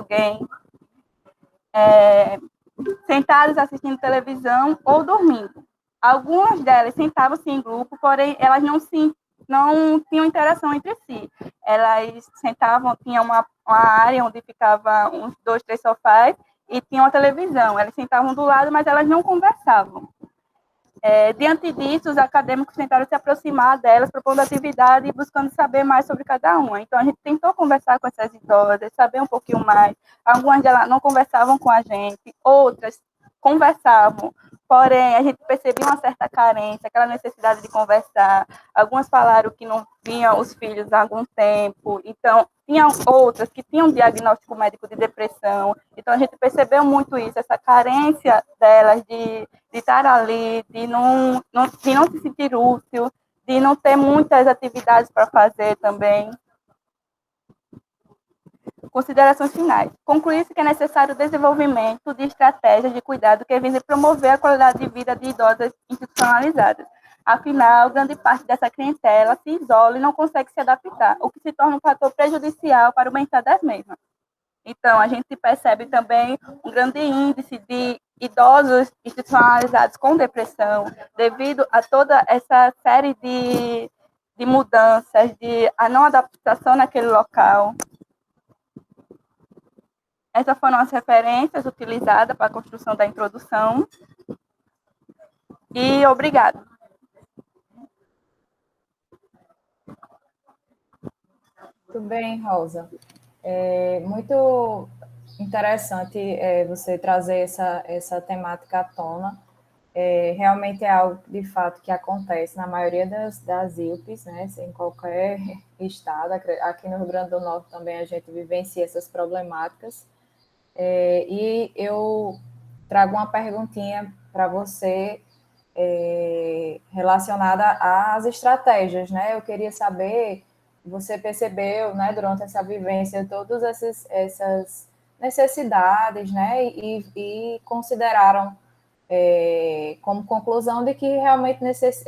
alguém, sentadas assistindo televisão ou dormindo. Algumas delas sentavam-se em grupo, porém elas não tinham interação entre si. Elas sentavam, tinha uma área onde ficava uns 2, 3 sofás e tinha uma televisão. Elas sentavam do lado, mas elas não conversavam. Diante disso, os acadêmicos tentaram se aproximar delas, propondo atividade e buscando saber mais sobre cada uma. Então, a gente tentou conversar com essas idosas, saber um pouquinho mais. Algumas delas não conversavam com a gente, outras conversavam, porém, a gente percebia uma certa carência, aquela necessidade de conversar. Algumas falaram que não vinham os filhos há algum tempo, então, tinham outras que tinham um diagnóstico médico de depressão. Então, a gente percebeu muito isso, essa carência delas de estar ali, de não se sentir útil, de não ter muitas atividades para fazer também. Considerações finais. Concluir-se que é necessário o desenvolvimento de estratégias de cuidado que visem promover a qualidade de vida de idosas institucionalizadas. Afinal, grande parte dessa clientela se isola e não consegue se adaptar, o que se torna um fator prejudicial para o bem-estar das mesmas. Então, a gente percebe também um grande índice de idosos institucionalizados com depressão, devido a toda essa série de mudanças, de a não adaptação naquele local. Essas foram as referências utilizadas para a construção da introdução. E obrigado. Muito bem, Rosa. Muito interessante você trazer essa temática à tona. Realmente é algo, de fato, que acontece na maioria das IUPs, né, em qualquer estado. Aqui no Rio Grande do Norte também a gente vivencia essas problemáticas. E eu trago uma perguntinha para você relacionada às estratégias, né? Eu queria saber, você percebeu, né, durante essa vivência, todas essas necessidades, né, e consideraram como conclusão de que realmente essas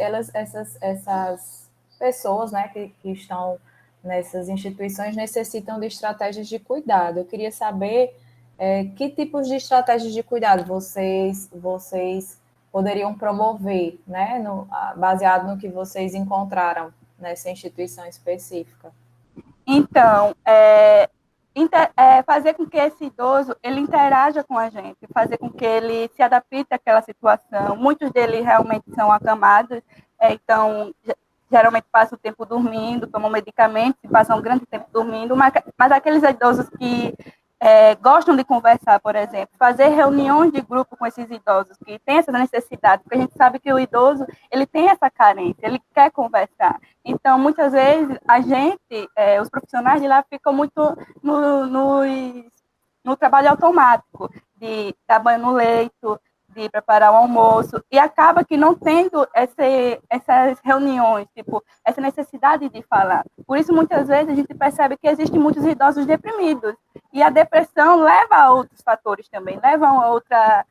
pessoas, né, que estão nessas instituições necessitam de estratégias de cuidado. Eu queria saber que tipos de estratégias de cuidado vocês poderiam promover, né, baseado no que vocês encontraram nessa instituição específica. Então, fazer com que esse idoso ele interaja com a gente, fazer com que ele se adapte àquela situação. Muitos deles realmente são acamados, então geralmente passam o tempo dormindo, tomam medicamentos e passam um grande tempo dormindo, mas aqueles idosos que gostam de conversar, por exemplo, fazer reuniões de grupo com esses idosos que têm essa necessidade, porque a gente sabe que o idoso ele tem essa carência, ele quer conversar. Então, muitas vezes, a gente, os profissionais de lá ficam muito no trabalho automático, de dar banho no leito, de preparar o almoço, e acaba que não tendo essas reuniões, tipo, essa necessidade de falar. Por isso, muitas vezes, a gente percebe que existem muitos idosos deprimidos, e a depressão leva a outros fatores também, leva a outra,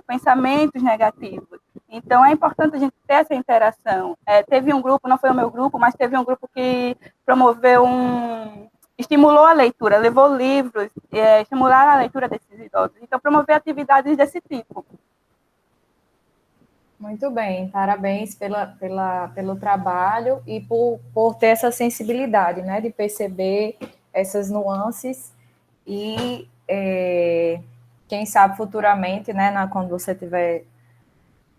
pensamentos negativos. Então, é importante a gente ter essa interação. Teve um grupo, não foi o meu grupo, mas teve um grupo que promoveu estimulou a leitura, levou livros, estimular a leitura desses idosos. Então, promover atividades desse tipo. Muito bem, parabéns pelo trabalho e por ter essa sensibilidade, né, de perceber essas nuances e, quem sabe, futuramente, né, quando você tiver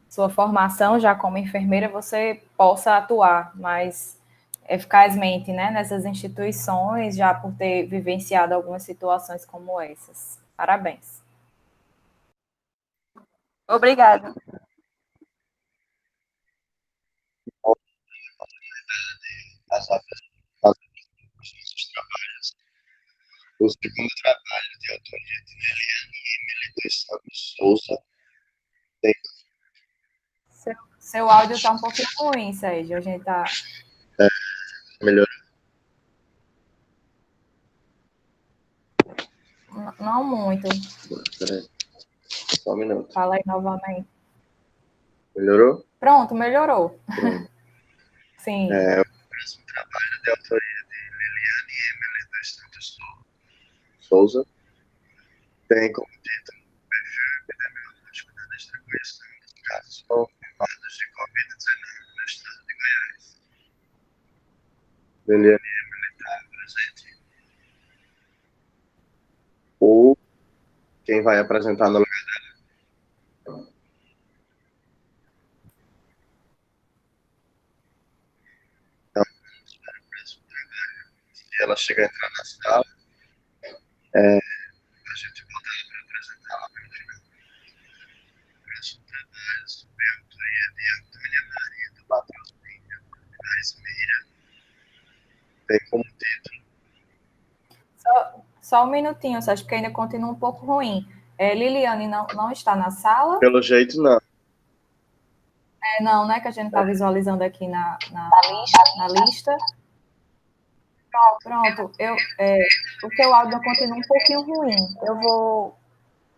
sua formação já como enfermeira, você possa atuar mais eficazmente, né, nessas instituições, já por ter vivenciado algumas situações como essas. Parabéns. Obrigada. O segundo trabalho, de autoria de Leliane e Emily dos Santos Souza. Seu áudio está um pouquinho ruim, Sérgio. A gente está... Melhorou? Não muito. Peraí. Só um minuto. Fala aí novamente. Melhorou? Pronto, melhorou. Pronto. Sim. O próximo trabalho, de autoria de Leliane e Emily dos Santos Souza. tem como título o perfil epidemiológico da distribuição dos casos confirmados de Covid-19 no estado de Goiás. Liliane está presente. Ou quem vai apresentar no lugar dela? Então, vamos para o próximo trabalho. Se ela chegar a entrar na sala, a gente volta para apresentar lá pelo final. O próximo trabalho sobre a autoria de Antônia Maria do Patrocínio Moraes Meira tem como título. Só um minutinho, Sérgio, porque ainda continua um pouco ruim. Liliane não está na sala? Pelo jeito, não. Não, né? Que a gente está visualizando aqui na lista. Pronto. O teu áudio continua um pouquinho ruim. Eu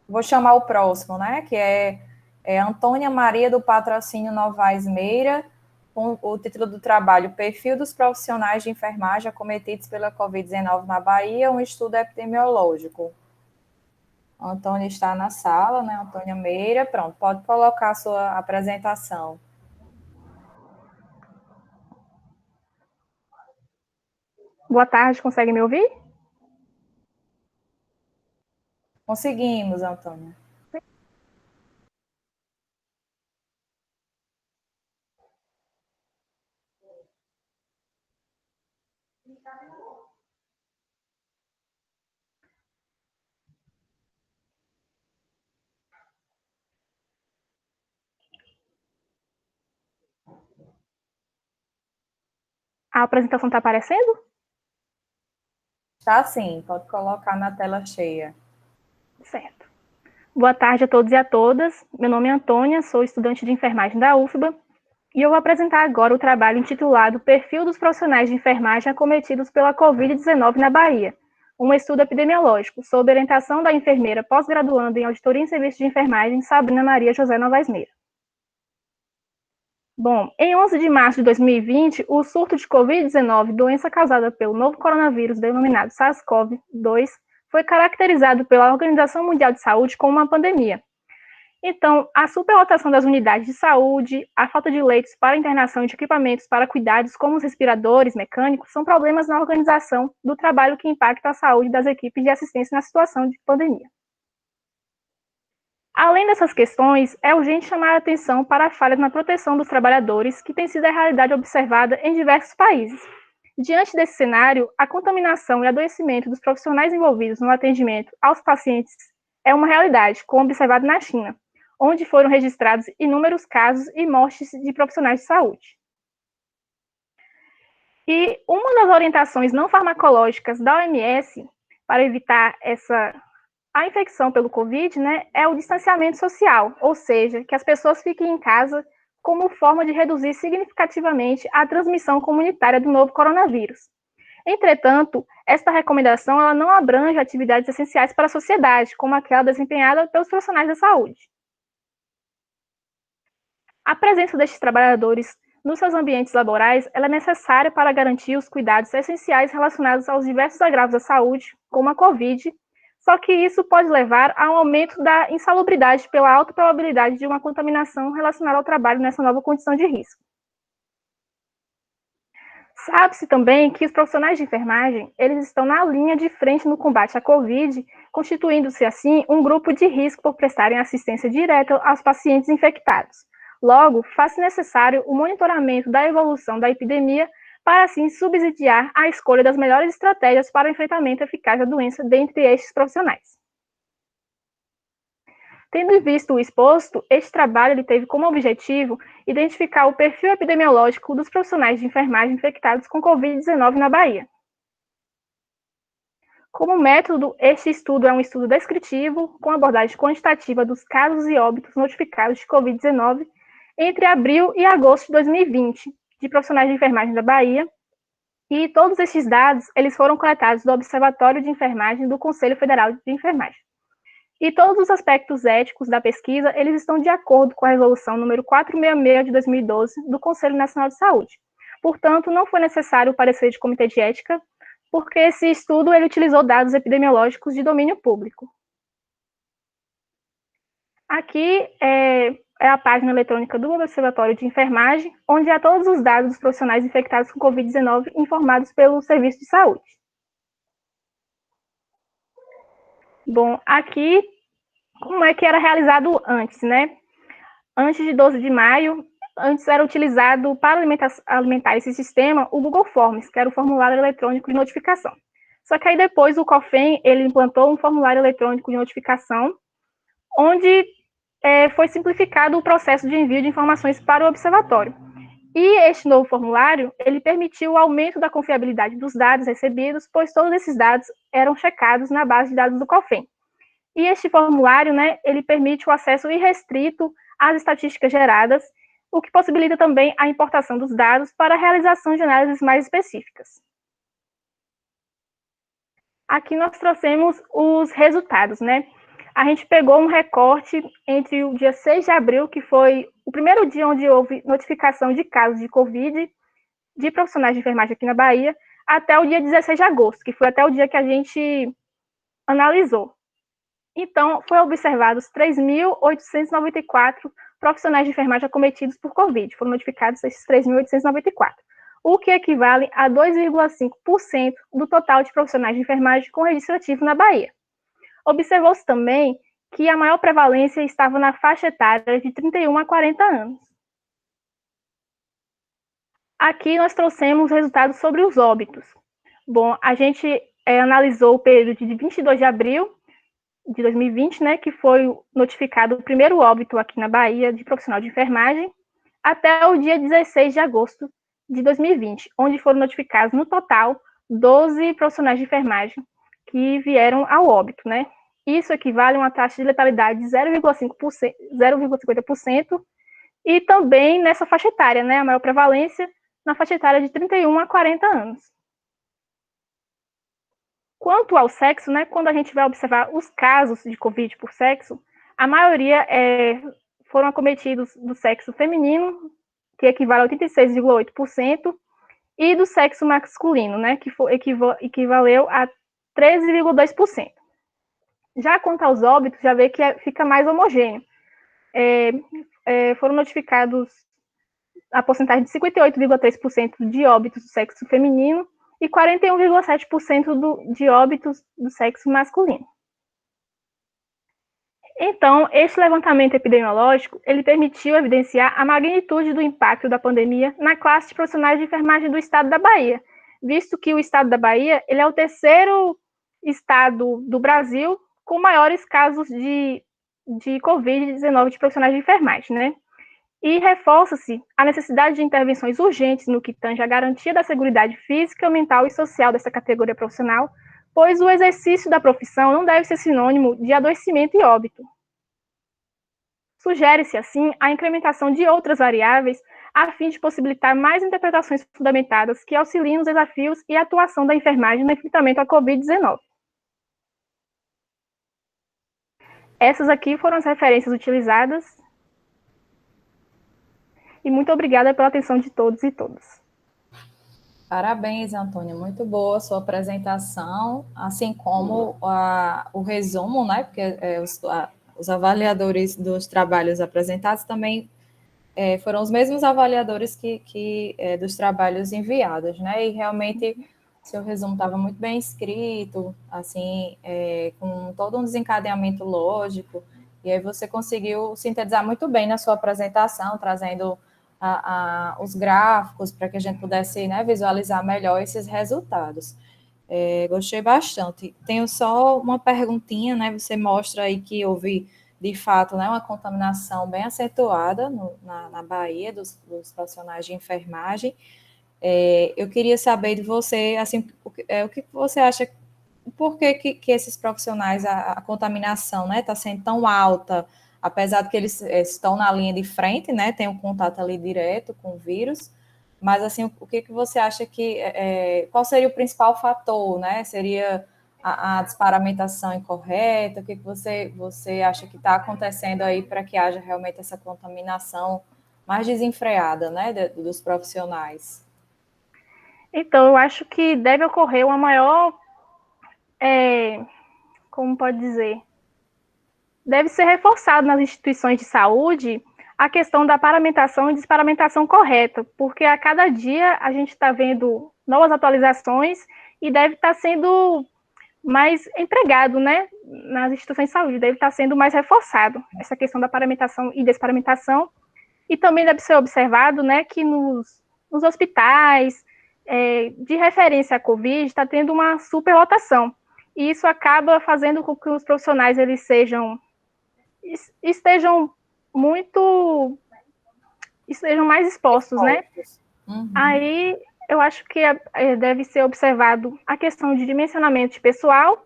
vou chamar o próximo, né? Que é Antônia Maria do Patrocínio Novaes Meira, com o título do trabalho Perfil dos profissionais de enfermagem acometidos pela Covid-19 na Bahia, um estudo epidemiológico. A Antônia está na sala, né? Antônia Meira, pronto, pode colocar a sua apresentação. Boa tarde, consegue me ouvir? Conseguimos, Antônia. A apresentação está aparecendo? Tá sim, pode colocar na tela cheia. Certo. Boa tarde a todos e a todas. Meu nome é Antônia, sou estudante de enfermagem da UFBA e eu vou apresentar agora o trabalho intitulado Perfil dos profissionais de enfermagem acometidos pela Covid-19 na Bahia, um estudo epidemiológico sob orientação da enfermeira pós-graduanda em Auditoria em Serviço de Enfermagem, Sabrina Maria José Novaes Meira. Bom, em 11 de março de 2020, o surto de Covid-19, doença causada pelo novo coronavírus denominado SARS-CoV-2, foi caracterizado pela Organização Mundial de Saúde como uma pandemia. Então, a superlotação das unidades de saúde, a falta de leitos para internação de equipamentos para cuidados como os respiradores mecânicos são problemas na organização do trabalho que impacta a saúde das equipes de assistência na situação de pandemia. Além dessas questões, é urgente chamar a atenção para a falha na proteção dos trabalhadores, que tem sido a realidade observada em diversos países. Diante desse cenário, a contaminação e adoecimento dos profissionais envolvidos no atendimento aos pacientes é uma realidade, como observado na China, onde foram registrados inúmeros casos e mortes de profissionais de saúde. E uma das orientações não farmacológicas da OMS para evitar a infecção pelo Covid, né, é o distanciamento social, ou seja, que as pessoas fiquem em casa como forma de reduzir significativamente a transmissão comunitária do novo coronavírus. Entretanto, esta recomendação ela não abrange atividades essenciais para a sociedade, como aquela desempenhada pelos profissionais da saúde. A presença destes trabalhadores nos seus ambientes laborais ela é necessária para garantir os cuidados essenciais relacionados aos diversos agravos da saúde, como a Covid, só que isso pode levar a um aumento da insalubridade pela alta probabilidade de uma contaminação relacionada ao trabalho nessa nova condição de risco. Sabe-se também que os profissionais de enfermagem, eles estão na linha de frente no combate à Covid, constituindo-se assim um grupo de risco por prestarem assistência direta aos pacientes infectados. Logo, faz-se necessário o monitoramento da evolução da epidemia para assim subsidiar a escolha das melhores estratégias para o enfrentamento eficaz da doença dentre estes profissionais. Tendo visto o exposto, este trabalho ele teve como objetivo identificar o perfil epidemiológico dos profissionais de enfermagem infectados com Covid-19 na Bahia. Como método, este estudo é um estudo descritivo, com abordagem quantitativa dos casos e óbitos notificados de Covid-19 entre abril e agosto de 2020, de profissionais de enfermagem da Bahia, e todos estes dados eles foram coletados do Observatório de Enfermagem do Conselho Federal de Enfermagem. E todos os aspectos éticos da pesquisa, eles estão de acordo com a resolução número 466 de 2012 do Conselho Nacional de Saúde. Portanto, não foi necessário o parecer de comitê de ética, porque esse estudo ele utilizou dados epidemiológicos de domínio público. Aqui é a página eletrônica do Observatório de Enfermagem, onde há todos os dados dos profissionais infectados com Covid-19 informados pelo Serviço de Saúde. Bom, aqui, como é que era realizado antes, né? Antes de 12 de maio, antes era utilizado para alimentar esse sistema o Google Forms, que era o formulário eletrônico de notificação. Só que aí depois o COFEN, ele implantou um formulário eletrônico de notificação, onde foi simplificado o processo de envio de informações para o observatório. E este novo formulário, ele permitiu o aumento da confiabilidade dos dados recebidos, pois todos esses dados eram checados na base de dados do COFEN. E este formulário, né, ele permite o acesso irrestrito às estatísticas geradas, o que possibilita também a importação dos dados para a realização de análises mais específicas. Aqui nós trouxemos os resultados, né? A gente pegou um recorte entre o dia 6 de abril, que foi o primeiro dia onde houve notificação de casos de Covid de profissionais de enfermagem aqui na Bahia, até o dia 16 de agosto, que foi até o dia que a gente analisou. Então, foram observados 3.894 profissionais de enfermagem acometidos por Covid. Foram notificados esses 3.894, o que equivale a 2,5% do total de profissionais de enfermagem com registro ativo na Bahia. Observou-se também que a maior prevalência estava na faixa etária de 31 a 40 anos. Aqui nós trouxemos resultados sobre os óbitos. Bom, a gente analisou o período de 22 de abril de 2020, né, que foi notificado o primeiro óbito aqui na Bahia de profissional de enfermagem, até o dia 16 de agosto de 2020, onde foram notificados, no total, 12 profissionais de enfermagem que vieram ao óbito, né? Isso equivale a uma taxa de letalidade de 0,50%, e também nessa faixa etária, né, a maior prevalência na faixa etária de 31 a 40 anos. Quanto ao sexo, né, quando a gente vai observar os casos de Covid por sexo, a maioria foram acometidos do sexo feminino, que equivale a 86,8%, e do sexo masculino, né, que equivaleu a 13,2%. Já quanto aos óbitos, já vê que fica mais homogêneo. Foram notificados a porcentagem de 58,3% de óbitos do sexo feminino e 41,7% de óbitos do sexo masculino. Então, esse levantamento epidemiológico, ele permitiu evidenciar a magnitude do impacto da pandemia na classe de profissionais de enfermagem do estado da Bahia, visto que o estado da Bahia, ele é o terceiro estado do Brasil com maiores casos de Covid-19 de profissionais de enfermagem, né? E reforça-se a necessidade de intervenções urgentes no que tange à garantia da seguridade física, mental e social dessa categoria profissional, pois o exercício da profissão não deve ser sinônimo de adoecimento e óbito. Sugere-se, assim, a incrementação de outras variáveis a fim de possibilitar mais interpretações fundamentadas que auxiliem nos desafios e a atuação da enfermagem no enfrentamento à Covid-19. Essas aqui foram as referências utilizadas. E muito obrigada pela atenção de todos e todas. Parabéns, Antônia, muito boa a sua apresentação, assim como o resumo, né? Porque os avaliadores dos trabalhos apresentados também foram os mesmos avaliadores que dos trabalhos enviados, né? E realmente seu resumo estava muito bem escrito, assim, com todo um desencadeamento lógico, e aí você conseguiu sintetizar muito bem na sua apresentação, trazendo os gráficos para que a gente pudesse, né, visualizar melhor esses resultados. Gostei bastante. Tenho só uma perguntinha, né? Você mostra aí que houve, de fato, né, uma contaminação bem acentuada na Bahia dos profissionais de enfermagem. Eu queria saber de você, assim, o que você acha, por que esses profissionais, a contaminação, né, está sendo tão alta, apesar de que eles estão na linha de frente, né, tem um contato ali direto com o vírus, mas, assim, o que você acha qual seria o principal fator, né? Seria a disparamentação incorreta? O que você acha que está acontecendo aí para que haja realmente essa contaminação mais desenfreada, né, dos profissionais? Então, eu acho que deve ocorrer uma maior, como pode dizer, deve ser reforçado nas instituições de saúde a questão da paramentação e desparamentação correta, porque a cada dia a gente está vendo novas atualizações e deve estar sendo mais empregado, né, nas instituições de saúde, deve estar sendo mais reforçado essa questão da paramentação e desparamentação, e também deve ser observado, né, que nos hospitais de referência à Covid está tendo uma superlotação, e isso acaba fazendo com que os profissionais eles estejam mais expostos, né? Uhum. Aí eu acho que deve ser observado a questão de dimensionamento de pessoal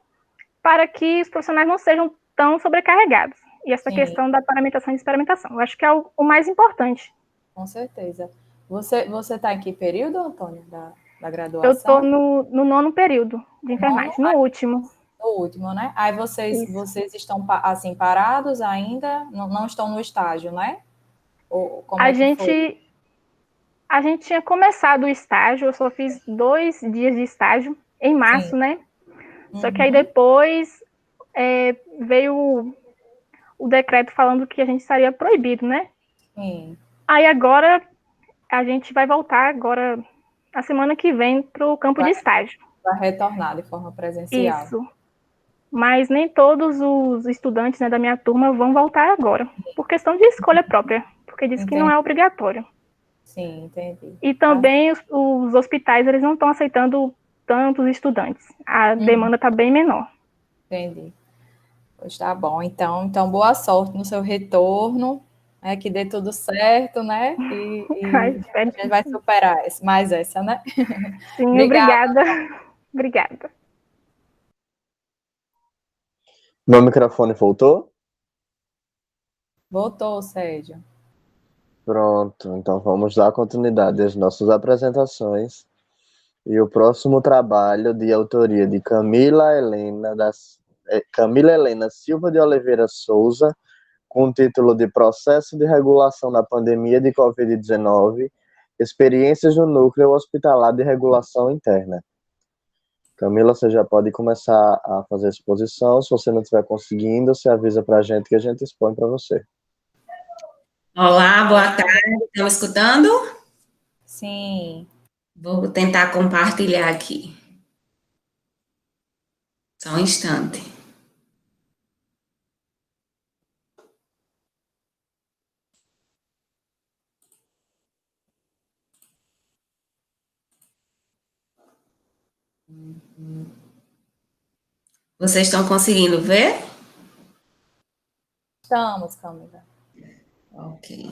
para que os profissionais não sejam tão sobrecarregados. E essa Sim. questão da paramentação e experimentação, eu acho que é o mais importante. Com certeza. Você está em que período, Antônia, da Eu graduação? estou no 9º período de enfermagem, no último. No último, né? Aí vocês estão, assim, parados ainda? Não estão no estágio, né? Ou como é que foi? A gente tinha começado o estágio, eu só fiz 2 dias de estágio, em março, Sim. né? Só que aí depois veio o decreto falando que a gente estaria proibido, né? Sim. Aí agora a gente vai voltar agora, na semana que vem, para o campo de estágio. Vai retornar de forma presencial. Isso. Mas nem todos os estudantes, né, da minha turma vão voltar agora, por questão de escolha própria, porque diz que não é obrigatório. Sim, entendi. E também os hospitais, eles não estão aceitando tantos estudantes. A demanda está bem menor. Entendi. Pois tá bom. Então, boa sorte no seu retorno, que dê tudo certo, né? E a gente vai superar mais essa, né? Sim, obrigada. Obrigada. Meu microfone voltou? Voltou, Sérgio. Pronto, então vamos dar continuidade às nossas apresentações. E o próximo trabalho de autoria de Camila Helena Silva de Oliveira Souza, com o título de Processo de Regulação da Pandemia de Covid-19, Experiências no Núcleo Hospitalar de Regulação Interna. Camila, você já pode começar a fazer a exposição. Se você não estiver conseguindo, você avisa para a gente que a gente expõe para você. Olá, boa tarde. Estão escutando? Sim. Vou tentar compartilhar aqui. Só um instante. Vocês estão conseguindo ver? Estamos, Camila. Ok.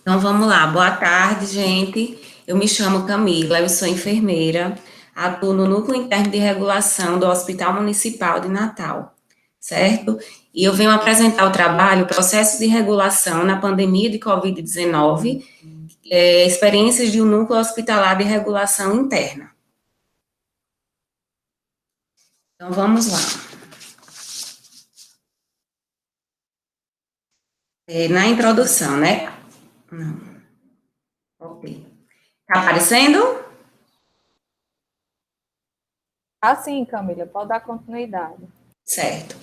Então, vamos lá. Boa tarde, gente. Eu me chamo Camila, eu sou enfermeira, atuo no Núcleo Interno de Regulação do Hospital Municipal de Natal, certo? E eu venho apresentar o trabalho Processo de Regulação na Pandemia de Covid-19, experiências de um Núcleo Hospitalar de Regulação Interna. Então, vamos lá. Na introdução, né? Não. Ok. Tá aparecendo? Sim, Camila, pode dar continuidade. Certo.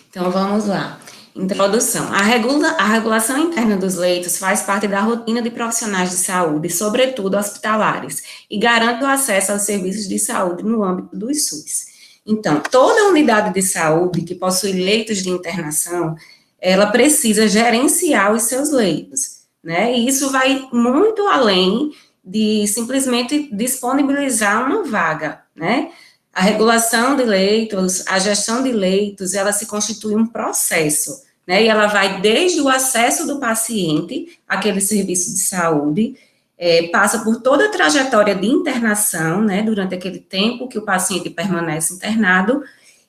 Então, vamos lá. Introdução. A regulação interna dos leitos faz parte da rotina de profissionais de saúde, sobretudo hospitalares, e garante o acesso aos serviços de saúde no âmbito do SUS. Então, toda unidade de saúde que possui leitos de internação, ela precisa gerenciar os seus leitos, né? E isso vai muito além de simplesmente disponibilizar uma vaga, né? A regulação de leitos, a gestão de leitos, ela se constitui um processo, né? E ela vai desde o acesso do paciente àquele serviço de saúde, passa por toda a trajetória de internação, né? Durante aquele tempo que o paciente permanece internado,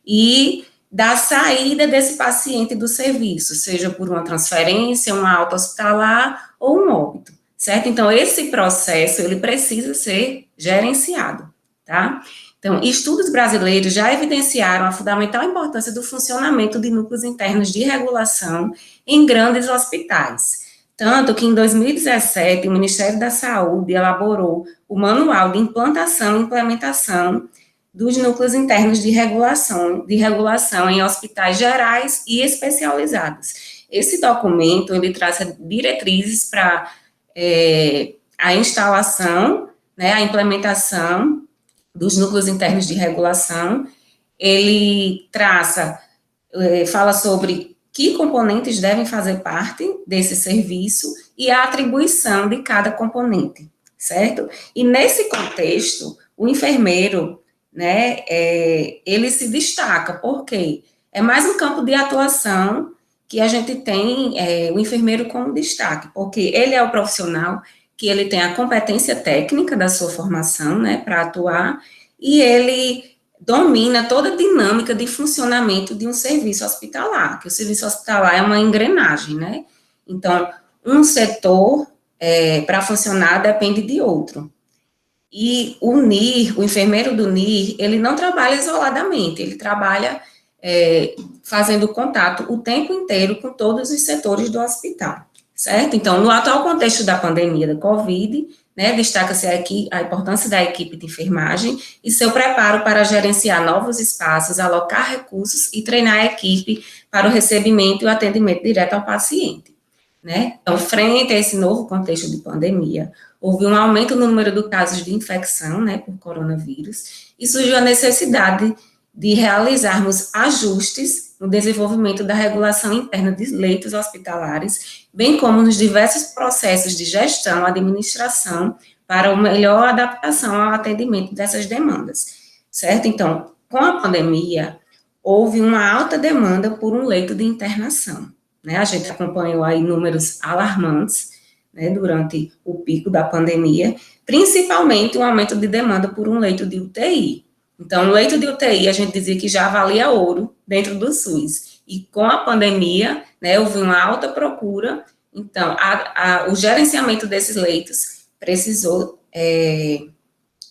e da saída desse paciente do serviço, seja por uma transferência, uma alta hospitalar ou um óbito, certo? Então, esse processo, ele precisa ser gerenciado, tá? Então, estudos brasileiros já evidenciaram a fundamental importância do funcionamento de núcleos internos de regulação em grandes hospitais, Tanto que, em 2017, o Ministério da Saúde elaborou o Manual de Implantação e Implementação dos Núcleos Internos de regulação em hospitais gerais e especializados. Esse documento, ele traz diretrizes para a instalação, né, a implementação dos núcleos internos de regulação. Ele fala sobre que componentes devem fazer parte desse serviço e a atribuição de cada componente, certo? E nesse contexto, o enfermeiro, né, ele se destaca, porque é mais um campo de atuação que a gente tem o enfermeiro como destaque, porque ele é o profissional que ele tem a competência técnica da sua formação, né, para atuar, e ele domina toda a dinâmica de funcionamento de um serviço hospitalar, que o serviço hospitalar é uma engrenagem, né? Então, um setor, para funcionar, depende de outro. E o NIR, o enfermeiro do NIR, ele não trabalha isoladamente, ele trabalha fazendo contato o tempo inteiro com todos os setores do hospital, certo? Então, no atual contexto da pandemia da Covid, né, destaca-se a importância da equipe de enfermagem e seu preparo para gerenciar novos espaços, alocar recursos e treinar a equipe para o recebimento e o atendimento direto ao paciente, né? Então, frente a esse novo contexto de pandemia, houve um aumento no número de casos de infecção, né, por coronavírus, e surgiu a necessidade de realizarmos ajustes no desenvolvimento da regulação interna de leitos hospitalares, bem como nos diversos processos de gestão, administração, para uma melhor adaptação ao atendimento dessas demandas, certo? Então, com a pandemia, houve uma alta demanda por um leito de internação, né? A gente acompanhou aí números alarmantes, né, durante o pico da pandemia, principalmente o aumento de demanda por um leito de UTI. Então, o leito de UTI, a gente dizia que já valia ouro dentro do SUS. E com a pandemia, né, houve uma alta procura. Então, o gerenciamento desses leitos precisou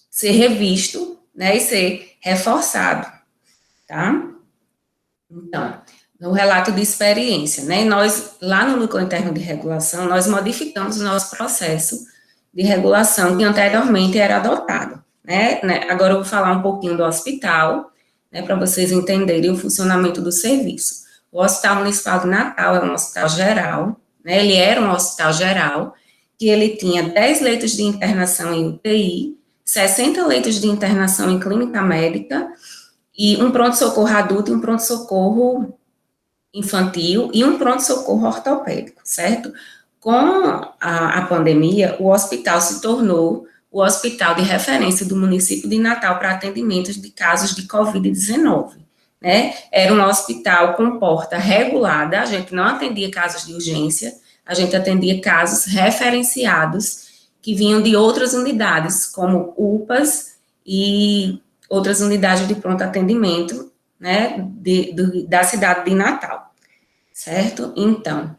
ser revisto, né, e ser reforçado, tá? Então, no relato de experiência, né, nós, lá no Núcleo Interno de Regulação, nós modificamos o nosso processo de regulação que anteriormente era adotado. Né? Agora eu vou falar um pouquinho do hospital, né, para vocês entenderem o funcionamento do serviço. O Hospital Municipal de Natal é um hospital geral, né, ele era um hospital geral, que ele tinha 10 leitos de internação em UTI, 60 leitos de internação em clínica médica, e um pronto-socorro adulto e um pronto-socorro infantil, e um pronto-socorro ortopédico, certo? Com a pandemia, o hospital se tornou o hospital de referência do município de Natal para atendimentos de casos de Covid-19, né? Era um hospital com porta regulada, a gente não atendia casos de urgência, a gente atendia casos referenciados que vinham de outras unidades, como UPAs e outras unidades de pronto atendimento, né, da cidade de Natal, certo? Então,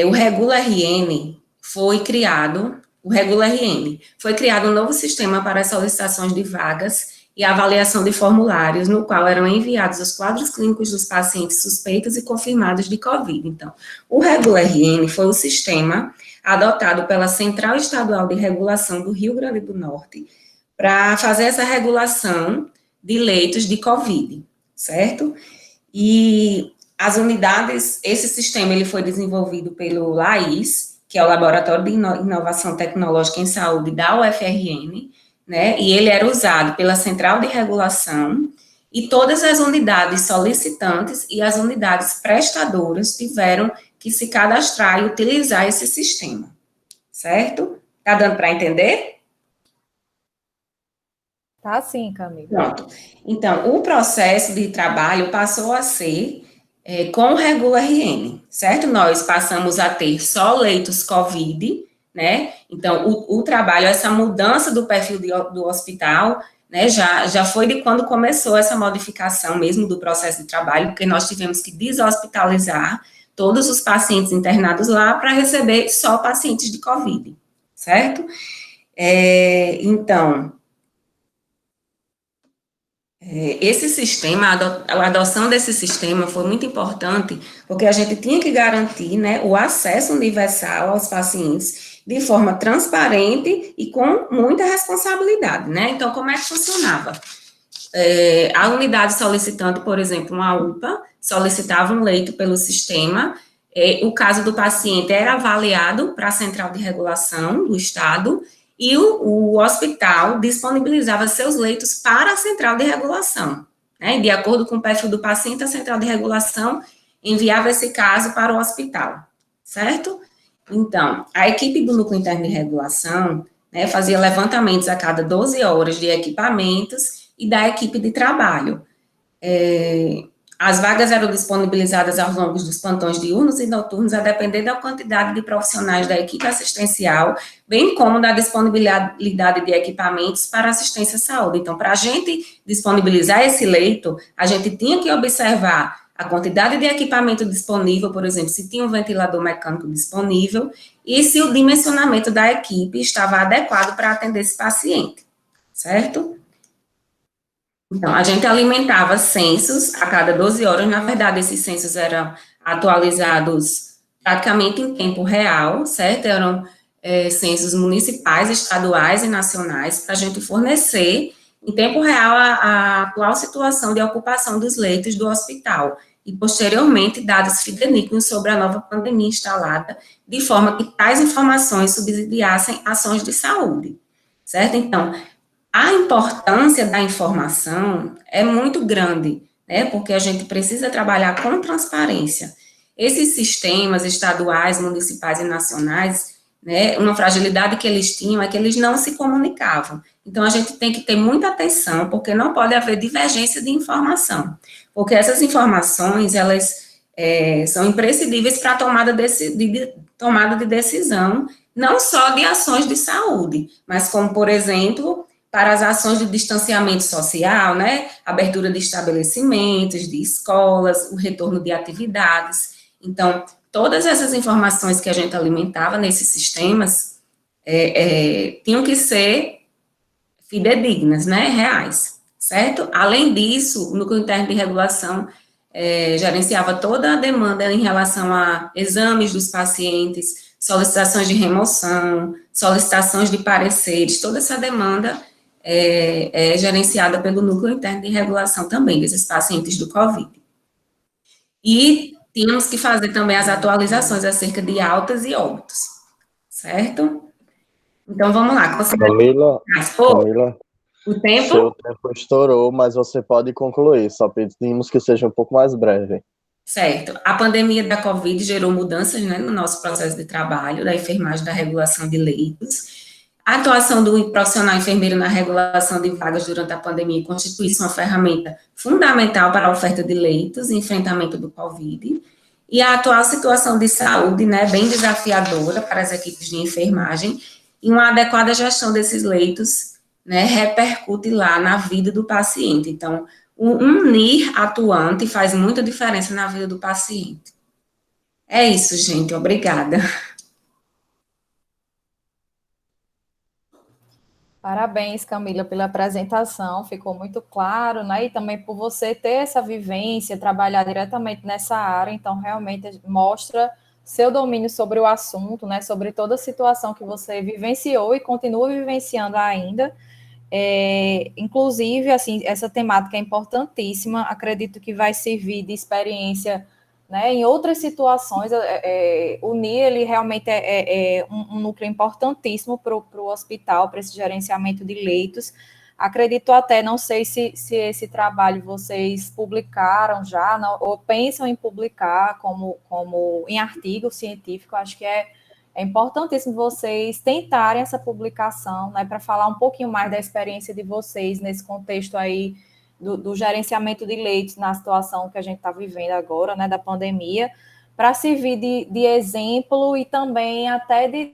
o Regula-RN foi criado um novo sistema para as solicitações de vagas e avaliação de formulários, no qual eram enviados os quadros clínicos dos pacientes suspeitos e confirmados de Covid. Então, o Regula-RN foi o sistema adotado pela Central Estadual de Regulação do Rio Grande do Norte para fazer essa regulação de leitos de Covid, certo? E as unidades, esse sistema ele foi desenvolvido pelo LAIS, que é o Laboratório de Inovação Tecnológica em Saúde da UFRN, né, e ele era usado pela Central de Regulação, e todas as unidades solicitantes e as unidades prestadoras tiveram que se cadastrar e utilizar esse sistema, certo? Tá dando para entender? Tá sim, Camila. Pronto. Então, o processo de trabalho passou a ser com o Regula-RN, certo? Nós passamos a ter só leitos COVID, né? Então, o trabalho, essa mudança do perfil do hospital, né, já foi de quando começou essa modificação mesmo do processo de trabalho, porque nós tivemos que deshospitalizar todos os pacientes internados lá para receber só pacientes de COVID, certo? Então, Esse sistema, a adoção desse sistema foi muito importante, porque a gente tinha que garantir, né, o acesso universal aos pacientes de forma transparente e com muita responsabilidade, né? Então, como é que funcionava? A unidade solicitante, por exemplo, uma UPA, solicitava um leito pelo sistema, o caso do paciente era avaliado para a central de regulação do Estado, e o hospital disponibilizava seus leitos para a central de regulação, né? De acordo com o perfil do paciente, a central de regulação enviava esse caso para o hospital, certo? Então, a equipe do núcleo interno de regulação, né, fazia levantamentos a cada 12 horas de equipamentos e da equipe de trabalho. As vagas eram disponibilizadas ao longo dos plantões diurnos e noturnos, a depender da quantidade de profissionais da equipe assistencial, bem como da disponibilidade de equipamentos para assistência à saúde. Então, para a gente disponibilizar esse leito, a gente tinha que observar a quantidade de equipamento disponível, por exemplo, se tinha um ventilador mecânico disponível e se o dimensionamento da equipe estava adequado para atender esse paciente, certo? Então, a gente alimentava censos a cada 12 horas, na verdade, esses censos eram atualizados praticamente em tempo real, certo? Eram censos municipais, estaduais e nacionais, para a gente fornecer em tempo real a atual situação de ocupação dos leitos do hospital e, posteriormente, dados fidedignos sobre a nova pandemia instalada, de forma que tais informações subsidiassem ações de saúde, certo? Então, a importância da informação é muito grande, né, porque a gente precisa trabalhar com transparência. Esses sistemas estaduais, municipais e nacionais, né, uma fragilidade que eles tinham é que eles não se comunicavam. Então, a gente tem que ter muita atenção, porque não pode haver divergência de informação, porque essas informações, elas são imprescindíveis para a tomada de decisão, não só de ações de saúde, mas como, por exemplo, para as ações de distanciamento social, né, abertura de estabelecimentos, de escolas, o retorno de atividades. Então, todas essas informações que a gente alimentava nesses sistemas tinham que ser fidedignas, né, reais, certo? Além disso, o núcleo interno de regulação gerenciava toda a demanda em relação a exames dos pacientes, solicitações de remoção, solicitações de pareceres, toda essa demanda é gerenciada pelo núcleo interno de regulação também, desses pacientes do COVID. E tínhamos que fazer também as atualizações acerca de altas e óbitos, certo? Então, vamos lá. Camila, o tempo? Seu tempo estourou, mas você pode concluir, só pedimos que seja um pouco mais breve. Certo. A pandemia da COVID gerou mudanças, né, no nosso processo de trabalho, da enfermagem, da regulação de leitos. A atuação do profissional enfermeiro na regulação de vagas durante a pandemia constitui uma ferramenta fundamental para a oferta de leitos e enfrentamento do COVID. E a atual situação de saúde, né, bem desafiadora para as equipes de enfermagem, e uma adequada gestão desses leitos, né, repercute lá na vida do paciente. Então, um NIR atuante faz muita diferença na vida do paciente. É isso, gente. Obrigada. Parabéns, Camila, pela apresentação, ficou muito claro, né? E também por você ter essa vivência, trabalhar diretamente nessa área, então realmente mostra seu domínio sobre o assunto, né? Sobre toda a situação que você vivenciou e continua vivenciando ainda. Inclusive, assim, essa temática é importantíssima, acredito que vai servir de experiência, né, em outras situações. O NIR, ele realmente é um núcleo importantíssimo para o hospital, para esse gerenciamento de leitos. Acredito até, não sei se esse trabalho vocês publicaram já, não, ou pensam em publicar como em artigo científico. Acho que é importantíssimo vocês tentarem essa publicação, né, para falar um pouquinho mais da experiência de vocês nesse contexto aí do gerenciamento de leitos na situação que a gente está vivendo agora, né, da pandemia, para servir de exemplo e também até de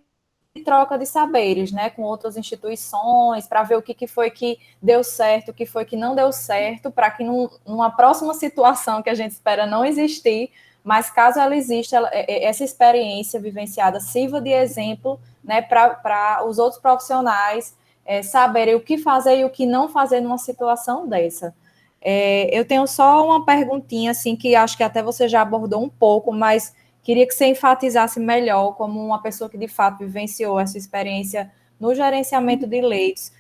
troca de saberes, né, com outras instituições, para ver o que foi que deu certo, o que foi que não deu certo, para que numa próxima situação que a gente espera não existir, mas caso ela exista, essa experiência vivenciada sirva de exemplo, né, para os outros profissionais saberem o que fazer e o que não fazer numa situação dessa. Eu tenho só uma perguntinha, assim, que acho que até você já abordou um pouco, mas queria que você enfatizasse melhor, como uma pessoa que de fato vivenciou essa experiência no gerenciamento de leitos.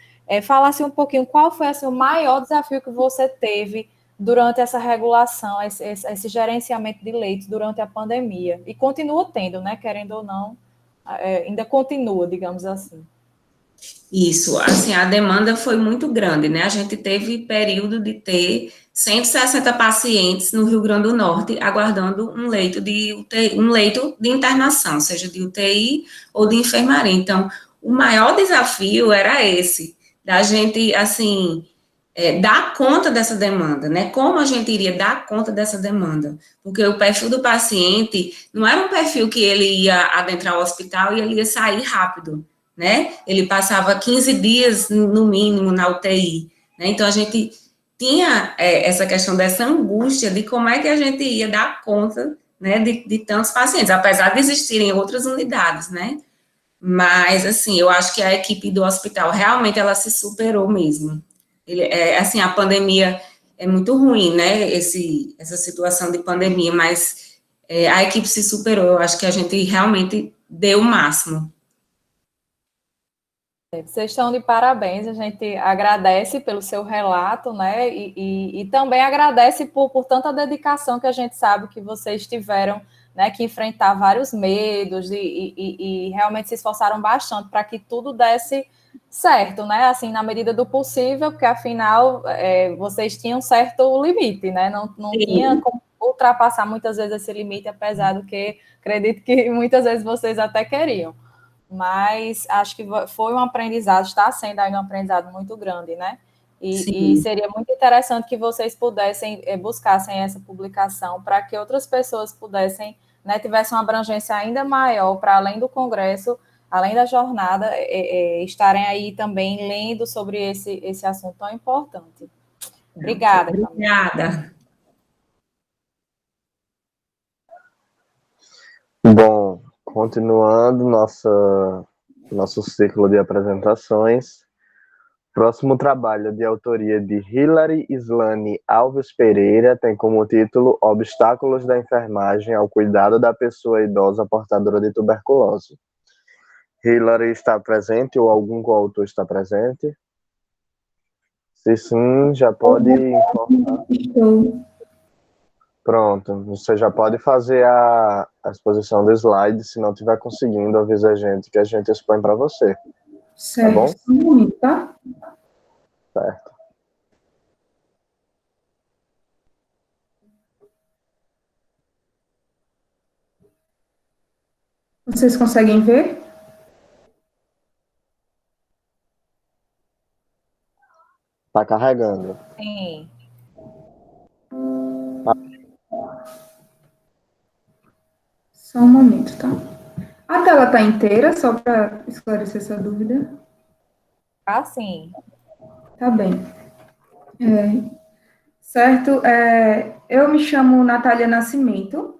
Falasse um pouquinho qual foi assim, o maior desafio que você teve durante essa regulação, esse gerenciamento de leitos durante a pandemia. E continua tendo, né? Querendo ou não, ainda continua, digamos assim. Isso, assim, a demanda foi muito grande, né? A gente teve período de ter 160 pacientes no Rio Grande do Norte aguardando um leito de UTI, um leito de internação, seja de UTI ou de enfermaria. Então, o maior desafio era esse, da gente, assim, dar conta dessa demanda, né? Como a gente iria dar conta dessa demanda? Porque o perfil do paciente não era um perfil que ele ia adentrar o hospital e ele ia sair rápido, né? Ele passava 15 dias, no mínimo, na UTI, né? Então, a gente tinha essa questão dessa angústia de como é que a gente ia dar conta, né, de tantos pacientes, apesar de existirem outras unidades, né? Mas, assim, eu acho que a equipe do hospital, realmente, ela se superou mesmo. Assim, a pandemia é muito ruim, né, essa situação de pandemia, mas a equipe se superou, eu acho que a gente realmente deu o máximo. Vocês estão de parabéns, a gente agradece pelo seu relato, né, e também agradece por tanta dedicação que a gente sabe que vocês tiveram, né, que enfrentar vários medos e realmente se esforçaram bastante para que tudo desse certo, né, assim, na medida do possível, porque afinal vocês tinham um certo limite, né, não tinha como ultrapassar muitas vezes esse limite, apesar do que acredito que muitas vezes vocês até queriam. Mas acho que foi um aprendizado, está sendo aí um aprendizado muito grande, né? E seria muito interessante que vocês pudessem, buscassem essa publicação para que outras pessoas pudessem, né, tivessem uma abrangência ainda maior, para além do congresso, além da jornada, estarem aí também lendo sobre esse assunto tão importante. Obrigada. Obrigada. Bom, continuando nosso ciclo de apresentações, próximo trabalho de autoria de Hilary Islane Alves Pereira tem como título Obstáculos da enfermagem ao cuidado da pessoa idosa portadora de tuberculose. Hilary está presente ou algum coautor está presente? Se sim, já pode informar. Pronto, você já pode fazer a exposição do slide, se não estiver conseguindo, avisa a gente que a gente expõe para você. Certo, tá bom? Muito, tá? Certo. Vocês conseguem ver? Tá carregando. Sim. Só um momento, tá? A tela tá inteira, só para esclarecer essa dúvida. Ah, sim. Tá bem. Certo, eu me chamo Natália Nascimento,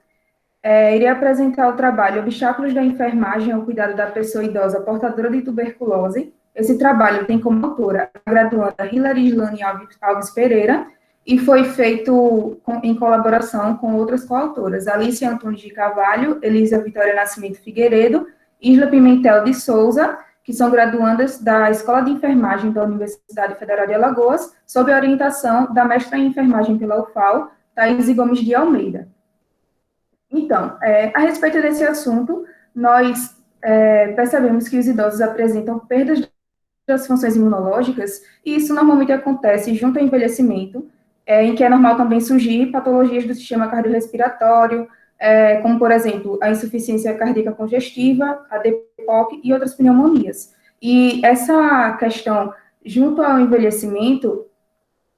irei apresentar o trabalho Obstáculos da Enfermagem ao Cuidado da Pessoa Idosa Portadora de Tuberculose. Esse trabalho tem como autora a graduanda Hilary Islane Alves Pereira e foi feito em colaboração com outras coautoras, Alicia Antunes de Carvalho, Elisa Vitória Nascimento Figueiredo, Isla Pimentel de Souza, que são graduandas da Escola de Enfermagem da Universidade Federal de Alagoas, sob a orientação da mestra em enfermagem pela UFAL, Thaís Gomes de Almeida. Então, a respeito desse assunto, nós percebemos que os idosos apresentam perdas das funções imunológicas, e isso normalmente acontece junto ao envelhecimento, em que é normal também surgir patologias do sistema cardiorrespiratório, como, por exemplo, a insuficiência cardíaca congestiva, a DPOC e outras pneumonias. E essa questão, junto ao envelhecimento,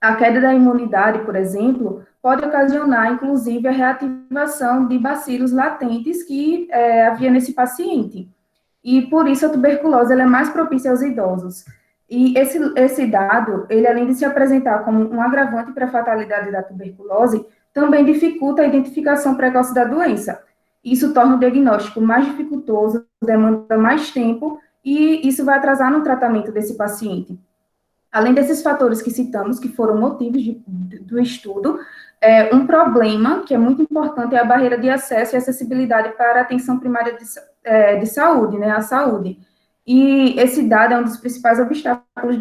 a queda da imunidade, por exemplo, pode ocasionar, inclusive, a reativação de bacilos latentes que havia nesse paciente. E, por isso, a tuberculose ela é mais propícia aos idosos. E esse dado, ele além de se apresentar como um agravante para a fatalidade da tuberculose, também dificulta a identificação precoce da doença. Isso torna o diagnóstico mais dificultoso, demanda mais tempo, e isso vai atrasar no tratamento desse paciente. Além desses fatores que citamos, que foram motivos do estudo, um problema que é muito importante é a barreira de acesso e acessibilidade para a atenção primária de saúde, né, a saúde. E esse dado é um dos principais obstáculos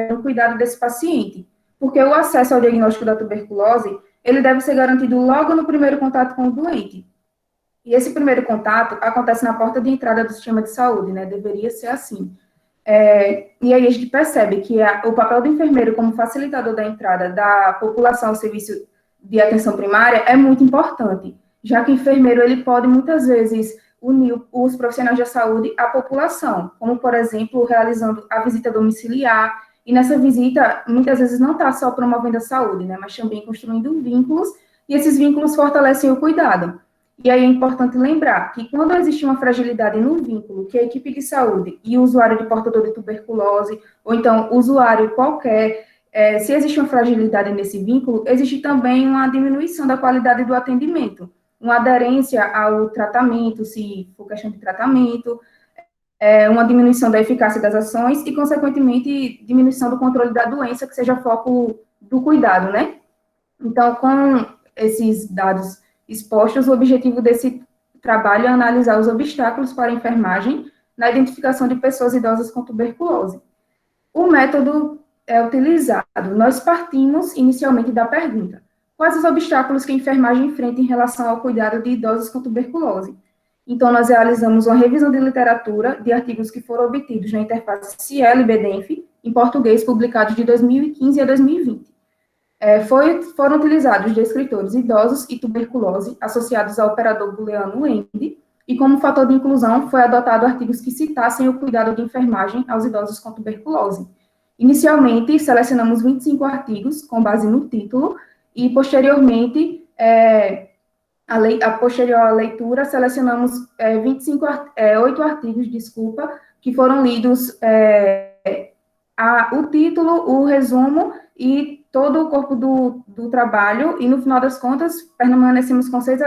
no cuidado desse paciente, porque o acesso ao diagnóstico da tuberculose, ele deve ser garantido logo no primeiro contato com o doente. E esse primeiro contato acontece na porta de entrada do sistema de saúde, né, deveria ser assim. E aí a gente percebe que o papel do enfermeiro como facilitador da entrada da população ao serviço de atenção primária é muito importante, já que o enfermeiro ele pode muitas vezes unir os profissionais da saúde à população, como, por exemplo, realizando a visita domiciliar, e nessa visita, muitas vezes não está só promovendo a saúde, né, mas também construindo vínculos, e esses vínculos fortalecem o cuidado. E aí é importante lembrar que quando existe uma fragilidade no vínculo que a equipe de saúde e o usuário de portador de tuberculose, ou então usuário qualquer, se existe uma fragilidade nesse vínculo, existe também uma diminuição da qualidade do atendimento, uma aderência ao tratamento, se for questão de tratamento, uma diminuição da eficácia das ações e, consequentemente, diminuição do controle da doença, que seja foco do cuidado, né? Então, com esses dados expostos, o objetivo desse trabalho é analisar os obstáculos para a enfermagem na identificação de pessoas idosas com tuberculose. O método é utilizado. Nós partimos inicialmente da pergunta: quais os obstáculos que a enfermagem enfrenta em relação ao cuidado de idosos com tuberculose? Então, nós realizamos uma revisão de literatura de artigos que foram obtidos na interface Cielo e BDENF, em português, publicados de 2015 a 2020. Foram utilizados descritores idosos e tuberculose associados ao operador booleano END, e como fator de inclusão foi adotado artigos que citassem o cuidado de enfermagem aos idosos com tuberculose. Inicialmente, selecionamos 25 artigos com base no título, e posteriormente, posterior à leitura, selecionamos 8 artigos, que foram lidos o título, o resumo e todo o corpo do trabalho, e no final das contas, permanecemos com 6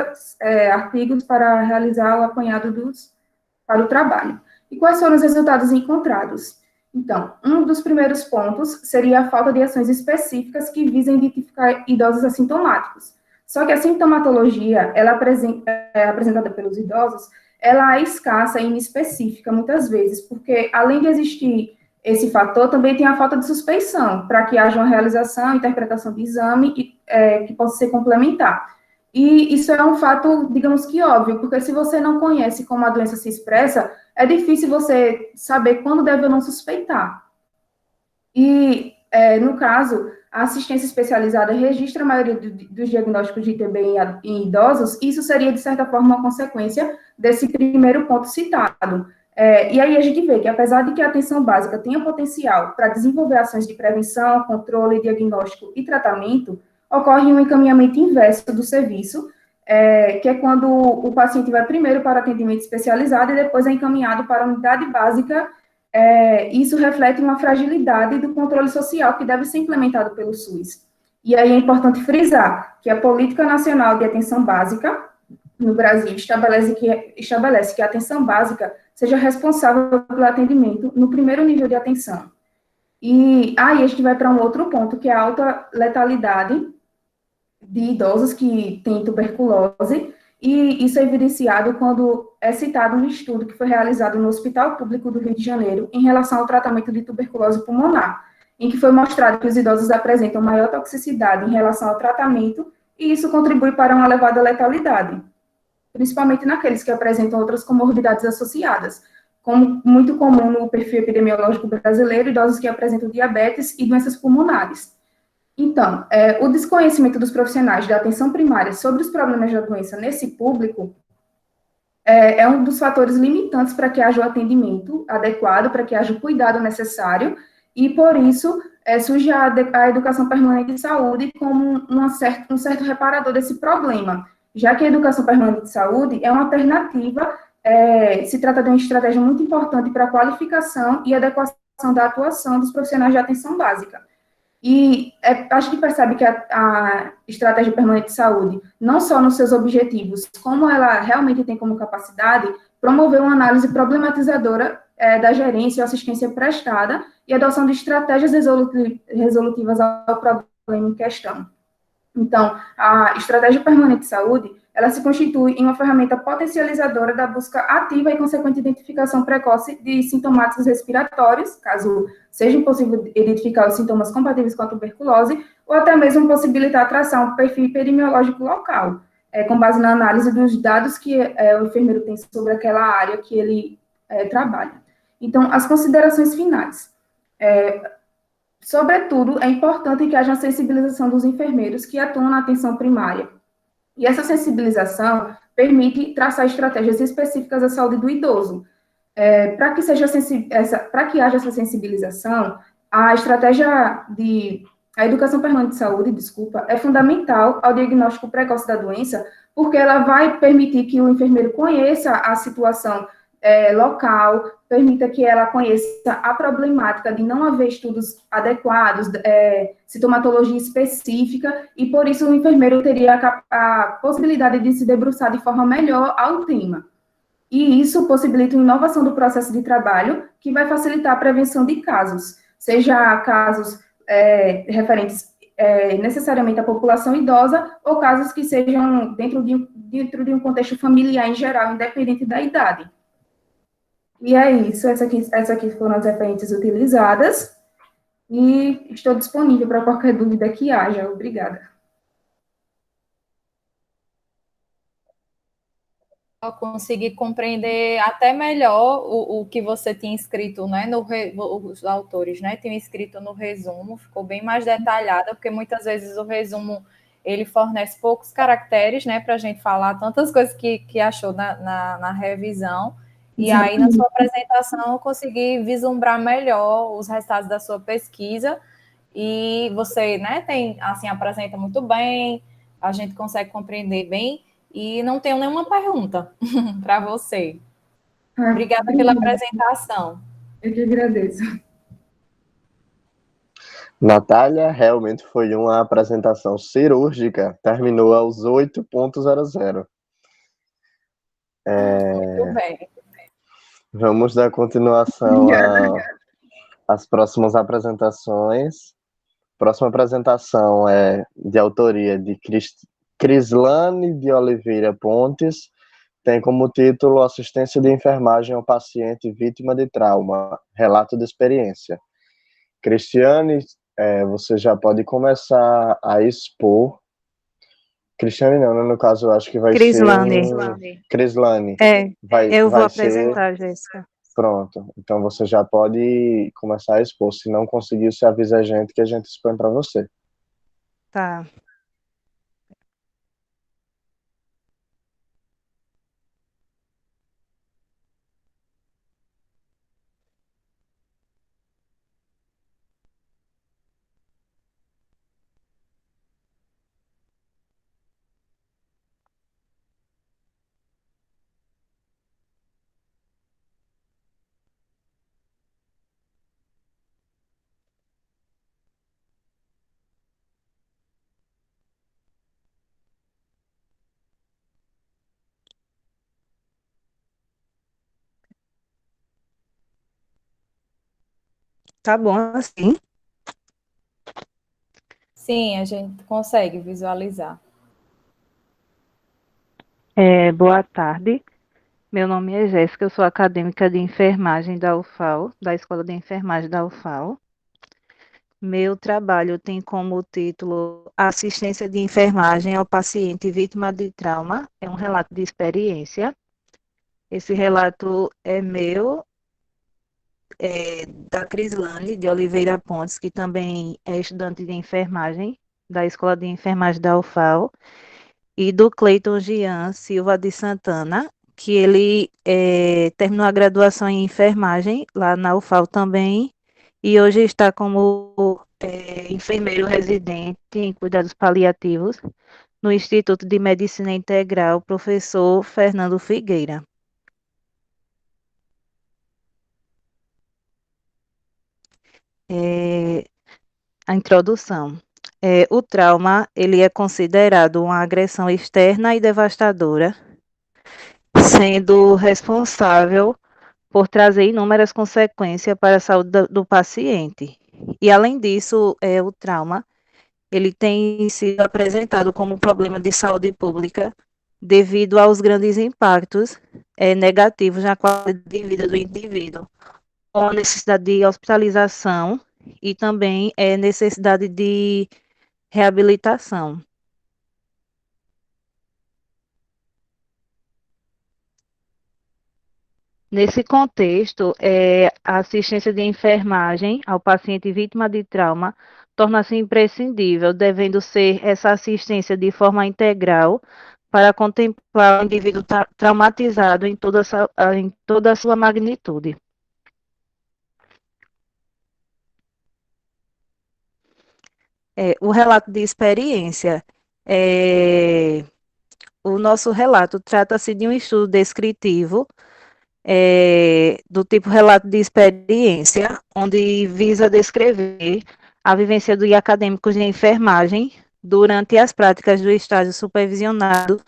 artigos para realizar o apanhado para o trabalho. E quais foram os resultados encontrados? Então, um dos primeiros pontos seria a falta de ações específicas que visam identificar idosos assintomáticos. Só que a sintomatologia, apresentada pelos idosos, ela é escassa e inespecífica, muitas vezes, porque, além de existir esse fator, também tem a falta de suspeição, para que haja uma realização, interpretação de exame que possa ser complementar. E isso é um fato, digamos que óbvio, porque se você não conhece como a doença se expressa, é difícil você saber quando deve ou não suspeitar. E, no caso, a assistência especializada registra a maioria dos diagnósticos de ITB em idosos, e isso seria, de certa forma, uma consequência desse primeiro ponto citado. E aí a gente vê que, apesar de que a atenção básica tenha potencial para desenvolver ações de prevenção, controle, diagnóstico e tratamento, ocorre um encaminhamento inverso do serviço, que é quando o paciente vai primeiro para atendimento especializado e depois é encaminhado para a unidade básica. Isso reflete uma fragilidade do controle social que deve ser implementado pelo SUS. E aí é importante frisar que a Política Nacional de Atenção Básica, no Brasil, estabelece que a atenção básica seja responsável pelo atendimento no primeiro nível de atenção. E aí a gente vai para um outro ponto, que é a alta letalidade de idosos que têm tuberculose, e isso é evidenciado quando é citado um estudo que foi realizado no Hospital Público do Rio de Janeiro em relação ao tratamento de tuberculose pulmonar, em que foi mostrado que os idosos apresentam maior toxicidade em relação ao tratamento, e isso contribui para uma elevada letalidade, principalmente naqueles que apresentam outras comorbidades associadas, como muito comum no perfil epidemiológico brasileiro, idosos que apresentam diabetes e doenças pulmonares. Então, o desconhecimento dos profissionais da atenção primária sobre os problemas da doença nesse público é um dos fatores limitantes para que haja o atendimento adequado, para que haja o cuidado necessário, e por isso surge a educação permanente de saúde como um certo reparador desse problema, já que a educação permanente de saúde é uma alternativa, se trata de uma estratégia muito importante para a qualificação e adequação da atuação dos profissionais de atenção básica. E a gente percebe que a estratégia permanente de saúde, não só nos seus objetivos, como ela realmente tem como capacidade, promover uma análise problematizadora da gerência ou assistência prestada e adoção de estratégias resolutivas ao problema em questão. Então, a estratégia permanente de saúde, ela se constitui em uma ferramenta potencializadora da busca ativa e consequente identificação precoce de sintomáticos respiratórios, caso seja impossível identificar os sintomas compatíveis com a tuberculose, ou até mesmo possibilitar a tração do perfil epidemiológico local, com base na análise dos dados que o enfermeiro tem sobre aquela área que ele trabalha. Então, as considerações finais. Sobretudo, é importante que haja a sensibilização dos enfermeiros que atuam na atenção primária. E essa sensibilização permite traçar estratégias específicas à saúde do idoso. Para que haja essa sensibilização, a educação permanente de saúde, é fundamental ao diagnóstico precoce da doença, porque ela vai permitir que o enfermeiro conheça a situação local, permita que ela conheça a problemática de não haver estudos adequados, sintomatologia específica, e por isso o enfermeiro teria a possibilidade de se debruçar de forma melhor ao tema. E isso possibilita uma inovação do processo de trabalho, que vai facilitar a prevenção de casos, seja casos referentes necessariamente à população idosa, ou casos que sejam dentro de um contexto familiar em geral, independente da idade. E é isso, essa aqui foram as referências utilizadas, e estou disponível para qualquer dúvida que haja. Obrigada. Eu consegui compreender até melhor o que você tinha escrito, né, os autores, né, tinham escrito no resumo, ficou bem mais detalhada, porque muitas vezes o resumo, ele fornece poucos caracteres, né, para a gente falar tantas coisas que achou na revisão, e aí na sua apresentação eu consegui vislumbrar melhor os resultados da sua pesquisa, e você, né, assim, apresenta muito bem, a gente consegue compreender bem, e não tenho nenhuma pergunta para você. Obrigada pela apresentação. Eu que agradeço. Natália, realmente foi uma apresentação cirúrgica, terminou aos 8:00. Muito bem. Vamos dar continuação às próximas apresentações. Próxima apresentação é de autoria de Crislane de Oliveira Pontes, tem como título Assistência de enfermagem ao paciente vítima de trauma, relato de experiência. Cristiane, você já pode começar a expor. Cristiane não, né? No caso, eu acho que vai Crislane. ser... Crislane. Eu vou apresentar, Jéssica. Pronto, então você já pode começar a expor. Se não conseguir, você avisa a gente que a gente expõe para você. Tá. Tá bom assim? Sim, a gente consegue visualizar. Boa tarde. Meu nome é Jéssica, eu sou acadêmica de enfermagem da UFAL, da Escola de Enfermagem da UFAL. Meu trabalho tem como título Assistência de enfermagem ao paciente vítima de trauma. É um relato de experiência. Esse relato é meu, da Crislane de Oliveira Pontes, que também é estudante de enfermagem da Escola de Enfermagem da UFAL, e do Cleiton Gian Silva de Santana, que ele terminou a graduação em enfermagem lá na UFAL também, e hoje está como enfermeiro residente em cuidados paliativos no Instituto de Medicina Integral, professor Fernando Figueira. A introdução. O trauma, ele é considerado uma agressão externa e devastadora, sendo responsável por trazer inúmeras consequências para a saúde do paciente. E, além disso, o trauma, ele tem sido apresentado como um problema de saúde pública devido aos grandes impactos negativos na qualidade de vida do indivíduo, com a necessidade de hospitalização e também necessidade de reabilitação. Nesse contexto, a assistência de enfermagem ao paciente vítima de trauma torna-se imprescindível, devendo ser essa assistência de forma integral para contemplar o indivíduo traumatizado em toda a sua magnitude. O relato de experiência. O nosso relato trata-se de um estudo descritivo do tipo relato de experiência, onde visa descrever a vivência dos acadêmicos de enfermagem durante as práticas do estágio supervisionado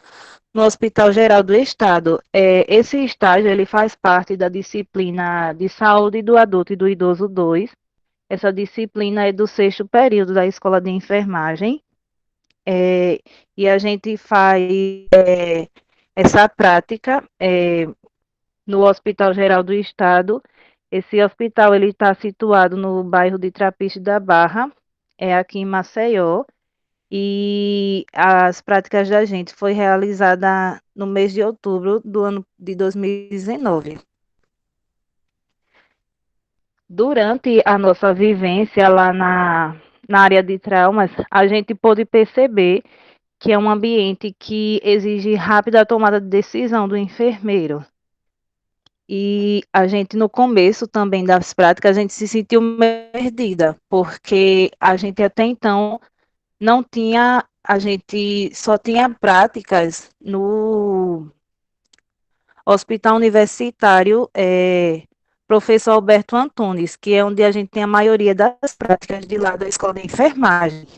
no Hospital Geral do Estado. Esse estágio ele faz parte da disciplina de Saúde do Adulto e do Idoso 2. Essa disciplina é do 6º período da Escola de Enfermagem, e a gente faz essa prática no Hospital Geral do Estado. Esse hospital ele está situado no bairro de Trapiche da Barra, aqui em Maceió, e as práticas da gente foi realizada no mês de outubro do ano de 2019. Durante a nossa vivência lá na área de traumas, a gente pôde perceber que é um ambiente que exige rápida tomada de decisão do enfermeiro. E a gente, no começo também das práticas, a gente se sentiu perdida, porque a gente até então não tinha, a gente só tinha práticas no Hospital Universitário Professor Alberto Antunes, que é onde a gente tem a maioria das práticas de lá da Escola de Enfermagem.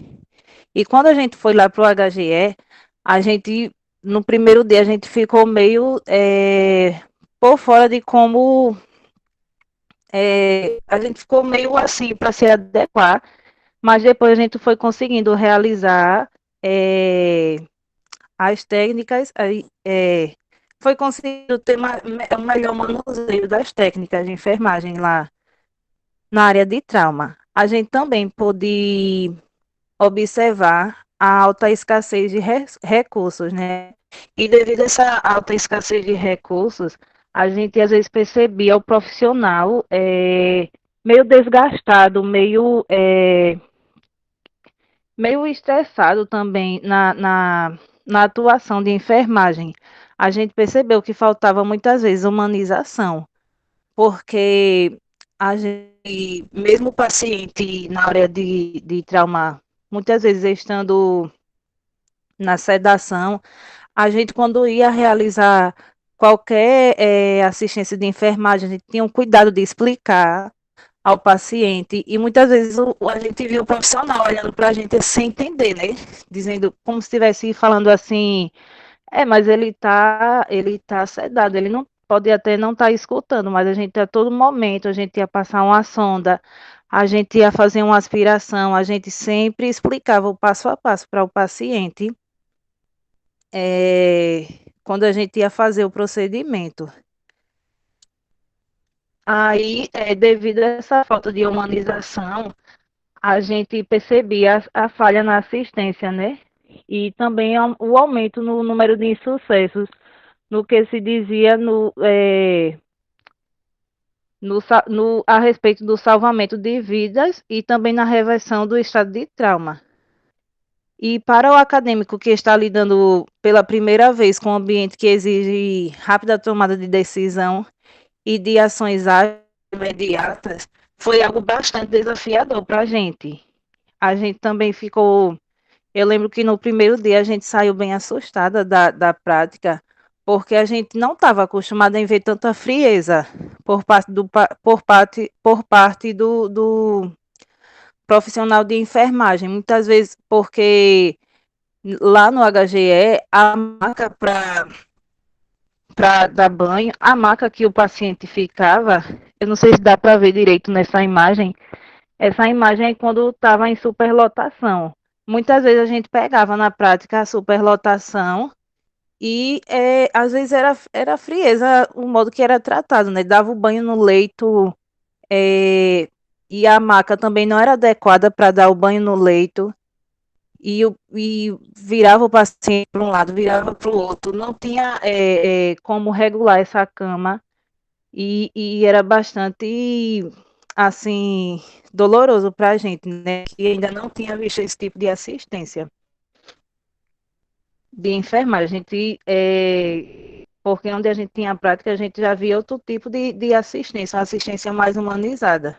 E quando a gente foi lá para o HGE, a gente, no primeiro dia, a gente ficou meio por fora de como a gente ficou meio assim para se adequar, mas depois a gente foi conseguindo realizar as técnicas, foi conseguindo ter um melhor manuseio das técnicas de enfermagem lá na área de trauma. A gente também pôde observar a alta escassez de recursos, né? E devido a essa alta escassez de recursos, a gente às vezes percebia o profissional meio desgastado, meio estressado também na atuação de enfermagem. A gente percebeu que faltava muitas vezes humanização, porque a gente, mesmo o paciente na área de trauma, muitas vezes estando na sedação, a gente, quando ia realizar qualquer assistência de enfermagem, a gente tinha um cuidado de explicar ao paciente, e muitas vezes a gente via o profissional olhando para a gente sem entender, né? Dizendo, como se estivesse falando assim, mas ele tá sedado, ele não pode até não estar escutando, mas a gente a todo momento, a gente ia passar uma sonda, a gente ia fazer uma aspiração, a gente sempre explicava o passo a passo para o paciente, quando a gente ia fazer o procedimento. Aí, devido a essa falta de humanização, a gente percebia a falha na assistência, né? E também o aumento no número de insucessos, no que se dizia a respeito do salvamento de vidas e também na reversão do estado de trauma. E para o acadêmico que está lidando pela primeira vez com um ambiente que exige rápida tomada de decisão e de ações ágeis e imediatas, foi algo bastante desafiador para a gente. A gente também ficou. Eu lembro que no primeiro dia a gente saiu bem assustada da prática, porque a gente não estava acostumada a ver tanta frieza por parte do profissional de enfermagem. Muitas vezes, porque lá no HGE, a marca para para dar banho, a maca que o paciente ficava, eu não sei se dá para ver direito nessa imagem, essa imagem é quando estava em superlotação. Muitas vezes a gente pegava na prática a superlotação e às vezes era frieza o modo que era tratado, né? Dava o banho no leito e a maca também não era adequada para dar o banho no leito e virava o paciente para um lado, virava para o outro. Não tinha como regular essa cama e era bastante, assim, doloroso para a gente, né? Que ainda não tinha visto esse tipo de assistência de enfermagem. A gente, porque onde a gente tinha prática, a gente já via outro tipo de assistência, uma assistência mais humanizada.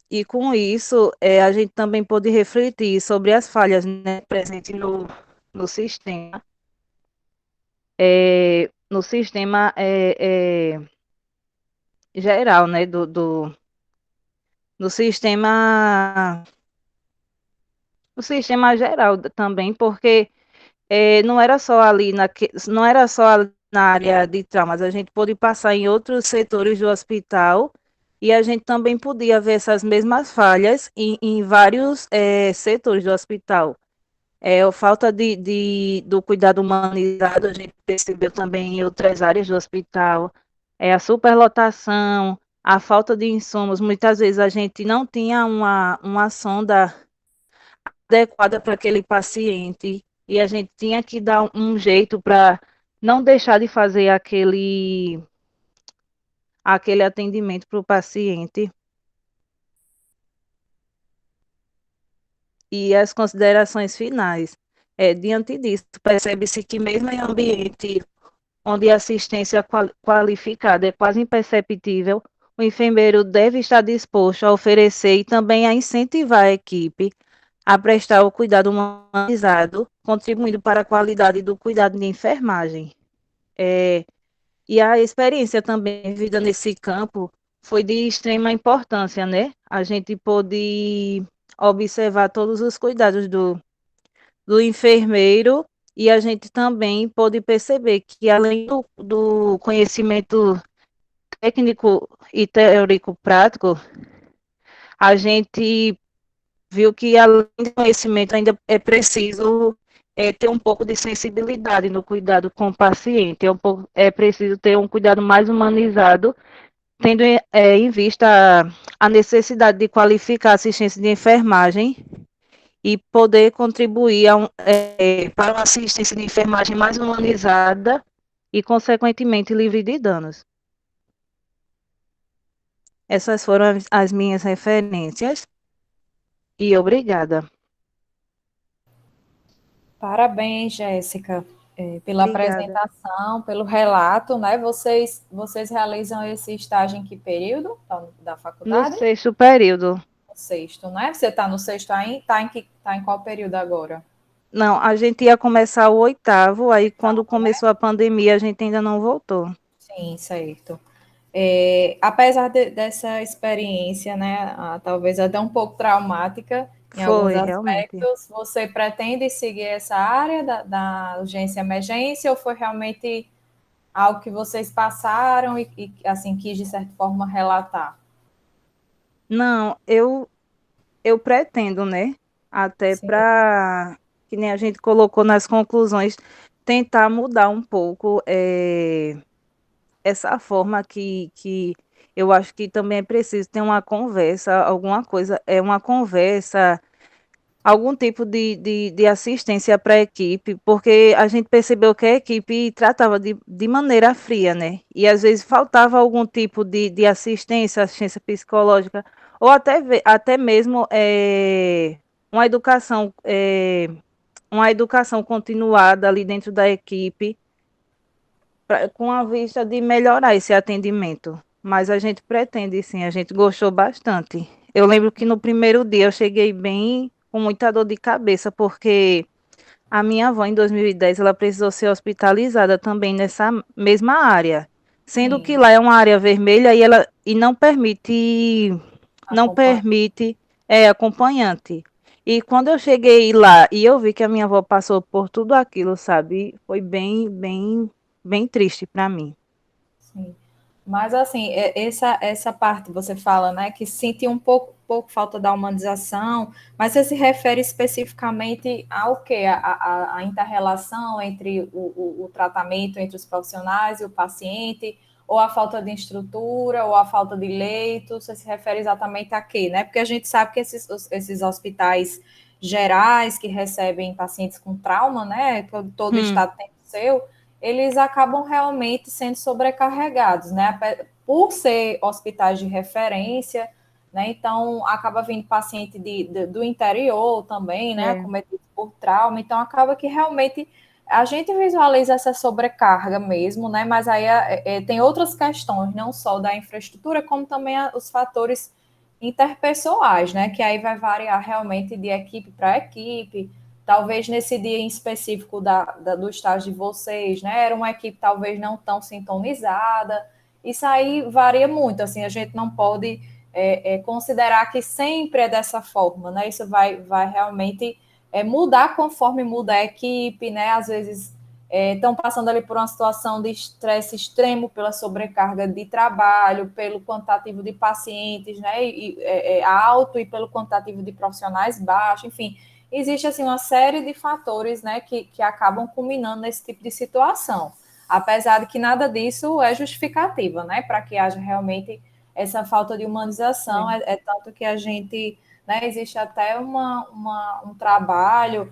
E com isso, a gente também pôde refletir sobre as falhas, né, presentes no sistema. No sistema geral, né, no sistema, no sistema geral também, porque não era só ali não era só ali na área de traumas, a gente pôde passar em outros setores do hospital e a gente também podia ver essas mesmas falhas em vários setores do hospital. A falta do cuidado humanizado a gente percebeu também em outras áreas do hospital, a superlotação, a falta de insumos. Muitas vezes a gente não tinha uma sonda adequada para aquele paciente e a gente tinha que dar um jeito para não deixar de fazer aquele atendimento para o paciente. E as considerações finais. Diante disso, percebe-se que mesmo em ambiente onde a assistência qualificada é quase imperceptível, o enfermeiro deve estar disposto a oferecer e também a incentivar a equipe a prestar o cuidado humanizado, contribuindo para a qualidade do cuidado de enfermagem. E a experiência também vivida nesse campo foi de extrema importância, né? A gente pôde observar todos os cuidados do enfermeiro e a gente também pôde perceber que, além do conhecimento técnico e teórico prático, a gente viu que, além do conhecimento, ainda é preciso ter um pouco de sensibilidade no cuidado com o paciente, é preciso ter um cuidado mais humanizado, tendo em vista a necessidade de qualificar a assistência de enfermagem e poder contribuir para uma assistência de enfermagem mais humanizada e, consequentemente, livre de danos. Essas foram as minhas referências e obrigada. Parabéns, Jéssica, pela Obrigada. apresentação, pelo relato, né? Vocês realizam esse estágio em que período da faculdade? No 6º período. No 6º, né? Você está no 6º ainda? Está em qual período agora? Não, a gente ia começar o 8º, aí quando começou a pandemia, a gente ainda não voltou. Sim, certo. Apesar dessa experiência, né, talvez até um pouco traumática, em alguns aspectos, realmente. você pretende seguir essa área da urgência e emergência ou foi realmente algo que vocês passaram e assim, quis, de certa forma, relatar? Não, eu pretendo, né, até para, que nem a gente colocou nas conclusões, tentar mudar um pouco essa forma que eu acho que também é preciso ter uma conversa, alguma coisa, uma conversa, algum tipo de assistência para a equipe, porque a gente percebeu que a equipe tratava de maneira fria, né? E às vezes faltava algum tipo de assistência psicológica, ou até mesmo uma educação continuada ali dentro da equipe, com a vista de melhorar esse atendimento. Mas a gente pretende, sim, a gente gostou bastante. Eu lembro que no primeiro dia eu cheguei bem com muita dor de cabeça, porque a minha avó, em 2010, ela precisou ser hospitalizada também nessa mesma área. Sendo que lá é uma área vermelha e não permite acompanhante. E quando eu cheguei lá e eu vi que a minha avó passou por tudo aquilo, sabe? Foi bem triste para mim. Sim. Mas, assim, essa parte você fala, né, que sente um pouco falta da humanização, mas você se refere especificamente ao quê? A inter-relação entre o tratamento entre os profissionais e o paciente, ou a falta de estrutura, ou a falta de leito, você se refere exatamente a quê, né? Porque a gente sabe que esses hospitais gerais que recebem pacientes com trauma, né, todo estado tem o seu, eles acabam realmente sendo sobrecarregados, né? Por ser hospitais de referência, né? Então acaba vindo paciente do interior também, né? Acometido por trauma, então acaba que realmente a gente visualiza essa sobrecarga mesmo, né? Mas aí tem outras questões, não só da infraestrutura, como também os fatores interpessoais, né? Que aí vai variar realmente de equipe para equipe. Talvez nesse dia em específico do estágio de vocês, né? Era uma equipe talvez não tão sintonizada. Isso aí varia muito, assim, a gente não pode considerar que sempre é dessa forma, né? Isso vai realmente mudar conforme muda a equipe, né? Às vezes estão passando ali por uma situação de estresse extremo pela sobrecarga de trabalho, pelo quantitativo de pacientes, né? Alto e pelo quantitativo de profissionais baixo, enfim. Existe assim uma série de fatores, né, que acabam culminando nesse tipo de situação, apesar de que nada disso é justificativa, né, para que haja realmente essa falta de humanização, tanto que a gente, né, existe até um trabalho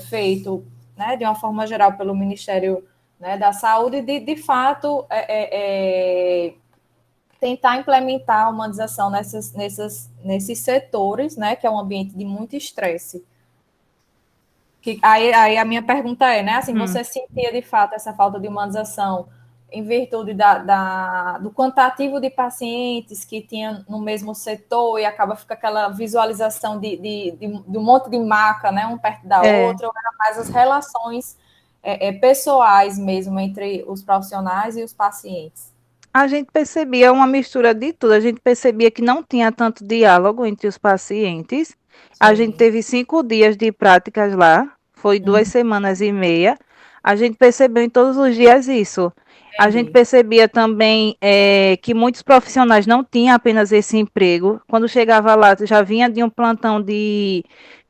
feito, né, de uma forma geral pelo Ministério, né, da Saúde, de fato tentar implementar a humanização nesses setores, né, que é um ambiente de muito estresse. Aí a minha pergunta é, né? Assim, você sentia de fato essa falta de humanização em virtude do quantitativo de pacientes que tinha no mesmo setor e acaba fica aquela visualização de um monte de maca, né? Um perto da outra, ou era mais as relações pessoais mesmo entre os profissionais e os pacientes? A gente percebia uma mistura de tudo. A gente percebia que não tinha tanto diálogo entre os pacientes. A gente Sim. teve 5 dias de práticas lá, foi 2 semanas e meia. A gente percebeu em todos os dias isso. A gente Entendi. percebia também que muitos profissionais não tinham apenas esse emprego. Quando chegava lá, já vinha de um plantão de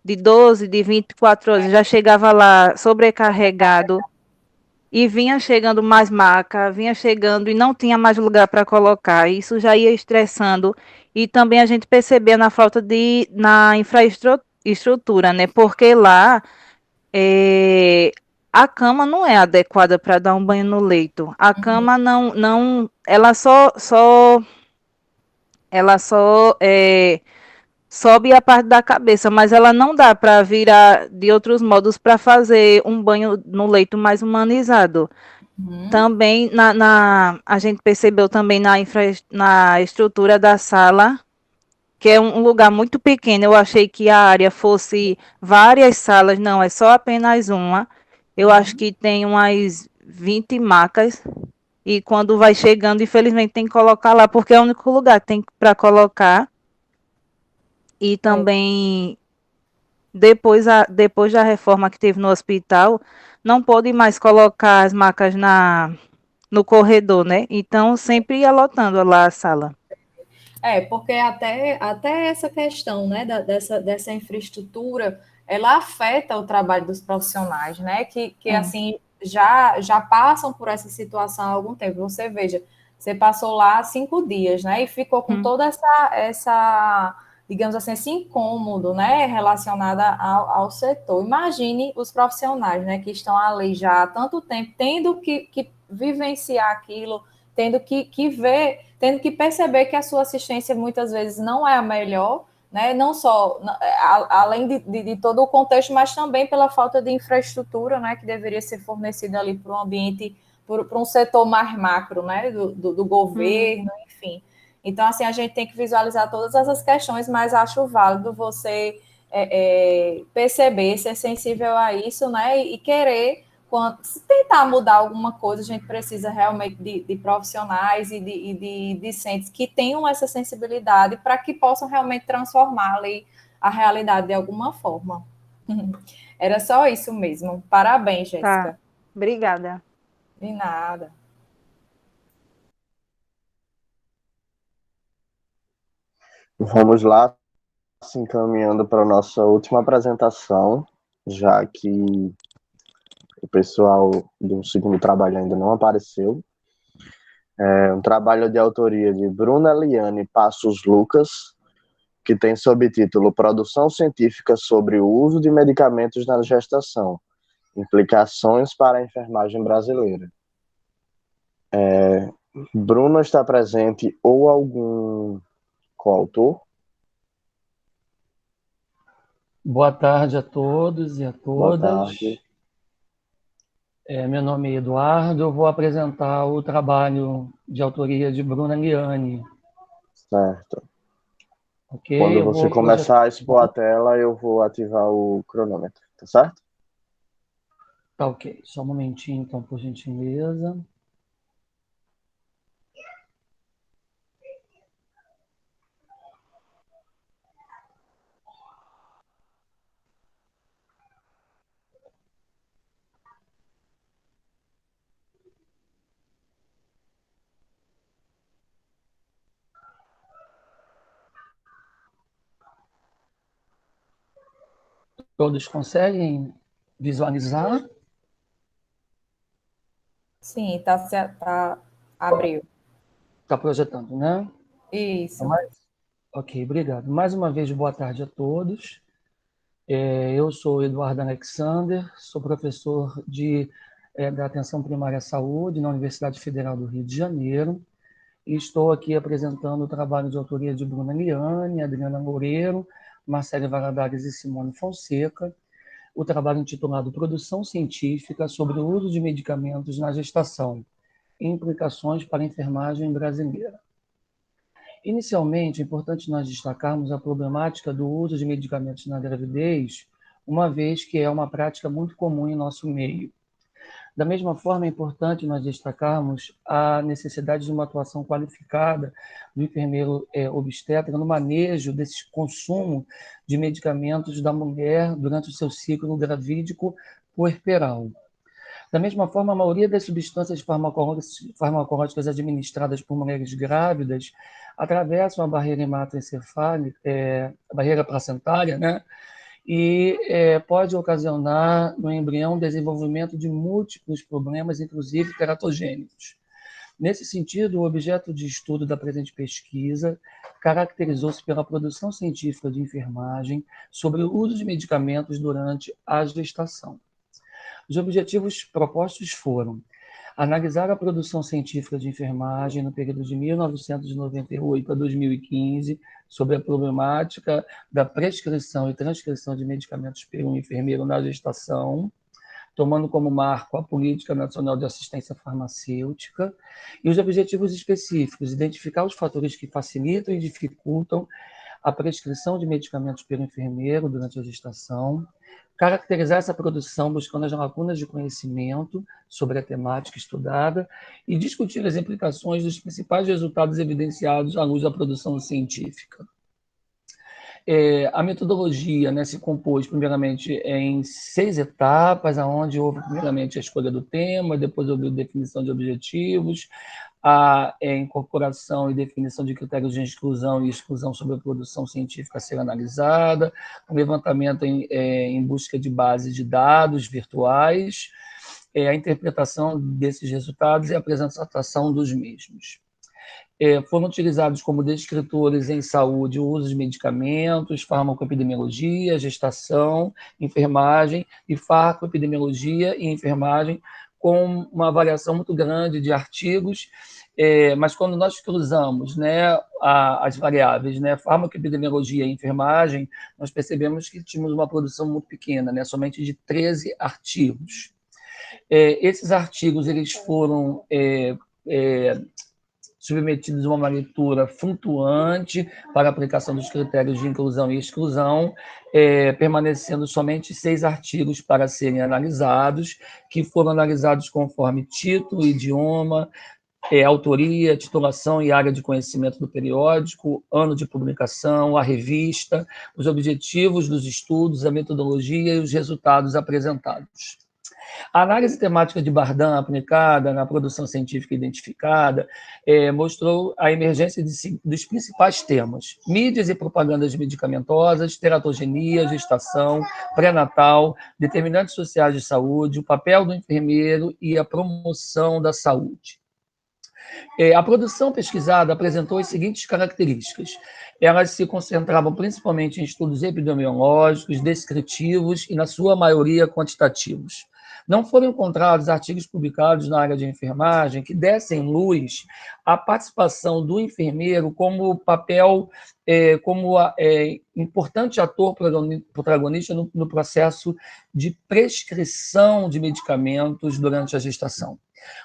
12, de 24 horas, já chegava lá sobrecarregado. E vinha chegando mais maca, vinha chegando e não tinha mais lugar para colocar. Isso já ia estressando. E também a gente percebia na falta na infraestrutura, né? Porque lá a cama não é adequada para dar um banho no leito. A cama não, ela só sobe a parte da cabeça, mas ela não dá para virar de outros modos para fazer um banho no leito mais humanizado. Também a gente percebeu também na estrutura da sala, que é um lugar muito pequeno. Eu achei que a área fosse várias salas, não, é só apenas uma. Eu acho que tem umas 20 macas. E quando vai chegando, infelizmente, tem que colocar lá, porque é o único lugar que tem para colocar. E também, depois da reforma que teve no hospital, não pôde mais colocar as macas no corredor, né? Então sempre ia lotando lá a sala. Porque até essa questão, né, dessa infraestrutura, ela afeta o trabalho dos profissionais, né, que assim, já passam por essa situação há algum tempo. Você veja, você passou lá 5 dias, né, e ficou com toda essa, digamos assim, esse incômodo, né, relacionado ao setor. Imagine os profissionais, né, que estão ali já há tanto tempo, tendo que vivenciar aquilo, tendo que ver, tendo que perceber que a sua assistência muitas vezes não é a melhor, né? Não só além de todo o contexto, mas também pela falta de infraestrutura, né? Que deveria ser fornecida ali para um ambiente, para um setor mais macro, né? Do governo, enfim. Então, assim, a gente tem que visualizar todas essas questões, mas acho válido você perceber, ser sensível a isso, né? E querer, se tentar mudar alguma coisa, a gente precisa realmente de profissionais e de discentes que tenham essa sensibilidade para que possam realmente transformar ali a realidade de alguma forma. Era só isso mesmo. Parabéns, Jéssica. Tá. Obrigada. De nada. Vamos lá, se encaminhando para a nossa última apresentação, já que o pessoal do segundo trabalho ainda não apareceu. É um trabalho de autoria de Bruna Eliane Passos Lucas, que tem subtítulo Produção Científica sobre o uso de medicamentos na gestação, implicações para a enfermagem brasileira. Bruna está presente ou algum coautor? Boa tarde a todos e a Boa todas. tarde. Meu nome é Eduardo, eu vou apresentar o trabalho de autoria de Bruna Liane. Certo. Ok? Quando Eu você vou começar a expor a tela, eu vou ativar o cronômetro, tá certo? Tá ok. Só um momentinho, então, por gentileza. Todos conseguem visualizar? Sim, abriu. Está projetando, né? Isso. Ok, obrigado. Mais uma vez, boa tarde a todos. Eu sou Eduardo Alexander, sou professor da Atenção Primária à Saúde na Universidade Federal do Rio de Janeiro e estou aqui apresentando o trabalho de autoria de Bruna Liane, Adriana Loureiro, Marcele Valadares e Simone Fonseca, o trabalho intitulado Produção Científica sobre o uso de medicamentos na gestação, implicações para a enfermagem brasileira. Inicialmente, é importante nós destacarmos a problemática do uso de medicamentos na gravidez, uma vez que é uma prática muito comum em nosso meio. Da mesma forma, é importante nós destacarmos a necessidade de uma atuação qualificada do enfermeiro obstetra no manejo desse consumo de medicamentos da mulher durante o seu ciclo gravídico puerperal. Da mesma forma, a maioria das substâncias farmacológicas administradas por mulheres grávidas atravessam a barreira hematoencefálica, a barreira placentária, né? E pode ocasionar no embrião o desenvolvimento de múltiplos problemas, inclusive teratogênicos. Nesse sentido, o objeto de estudo da presente pesquisa caracterizou-se pela produção científica de enfermagem sobre o uso de medicamentos durante a gestação. Os objetivos propostos foram analisar a produção científica de enfermagem no período de 1998 a 2015 sobre a problemática da prescrição e transcrição de medicamentos pelo enfermeiro na gestação, tomando como marco a Política Nacional de Assistência Farmacêutica, e os objetivos específicos, identificar os fatores que facilitam e dificultam a prescrição de medicamentos pelo enfermeiro durante a gestação, caracterizar essa produção buscando as lacunas de conhecimento sobre a temática estudada e discutir as implicações dos principais resultados evidenciados à luz da produção científica. A metodologia, né, se compôs primeiramente em 6 etapas, onde houve primeiramente a escolha do tema, depois houve a definição de objetivos, a incorporação e definição de critérios de inclusão e exclusão sobre a produção científica a ser analisada, o levantamento em busca de bases de dados virtuais, a interpretação desses resultados e a apresentação dos mesmos. Foram utilizados como descritores em saúde o uso de medicamentos, farmacoepidemiologia, gestação, enfermagem e farmacoepidemiologia e enfermagem, com uma variação muito grande de artigos, mas quando nós cruzamos, né, as variáveis, né, farmacoepidemiologia e enfermagem, nós percebemos que tínhamos uma produção muito pequena, né, somente de 13 artigos. Esses artigos eles foram submetidos a uma leitura flutuante para a aplicação dos critérios de inclusão e exclusão, permanecendo somente 6 artigos para serem analisados, que foram analisados conforme título, idioma, autoria, titulação e área de conhecimento do periódico, ano de publicação, a revista, os objetivos dos estudos, a metodologia e os resultados apresentados. A análise temática de Bardan aplicada na produção científica identificada mostrou a emergência dos principais temas: mídias e propagandas medicamentosas, teratogenia, gestação, pré-natal, determinantes sociais de saúde, o papel do enfermeiro e a promoção da saúde. A produção pesquisada apresentou as seguintes características. Elas se concentravam principalmente em estudos epidemiológicos, descritivos e, na sua maioria, quantitativos. Não foram encontrados artigos publicados na área de enfermagem que dessem luz à participação do enfermeiro como papel, como importante ator protagonista no processo de prescrição de medicamentos durante a gestação.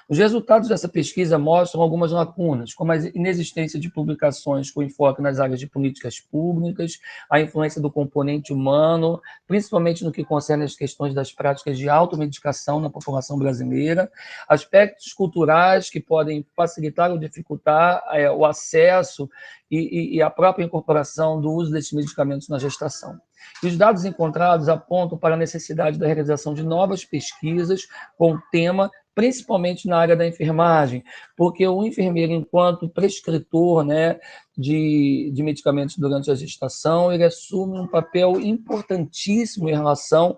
Os resultados dessa pesquisa mostram algumas lacunas, como a inexistência de publicações com enfoque nas áreas de políticas públicas, a influência do componente humano, principalmente no que concerne as questões das práticas de automedicação na população brasileira, aspectos culturais que podem facilitar ou dificultar o acesso e a própria incorporação do uso desses medicamentos na gestação. E os dados encontrados apontam para a necessidade da realização de novas pesquisas com o tema, principalmente na área da enfermagem, porque o enfermeiro, enquanto prescritor, né, de medicamentos durante a gestação, ele assume um papel importantíssimo em relação,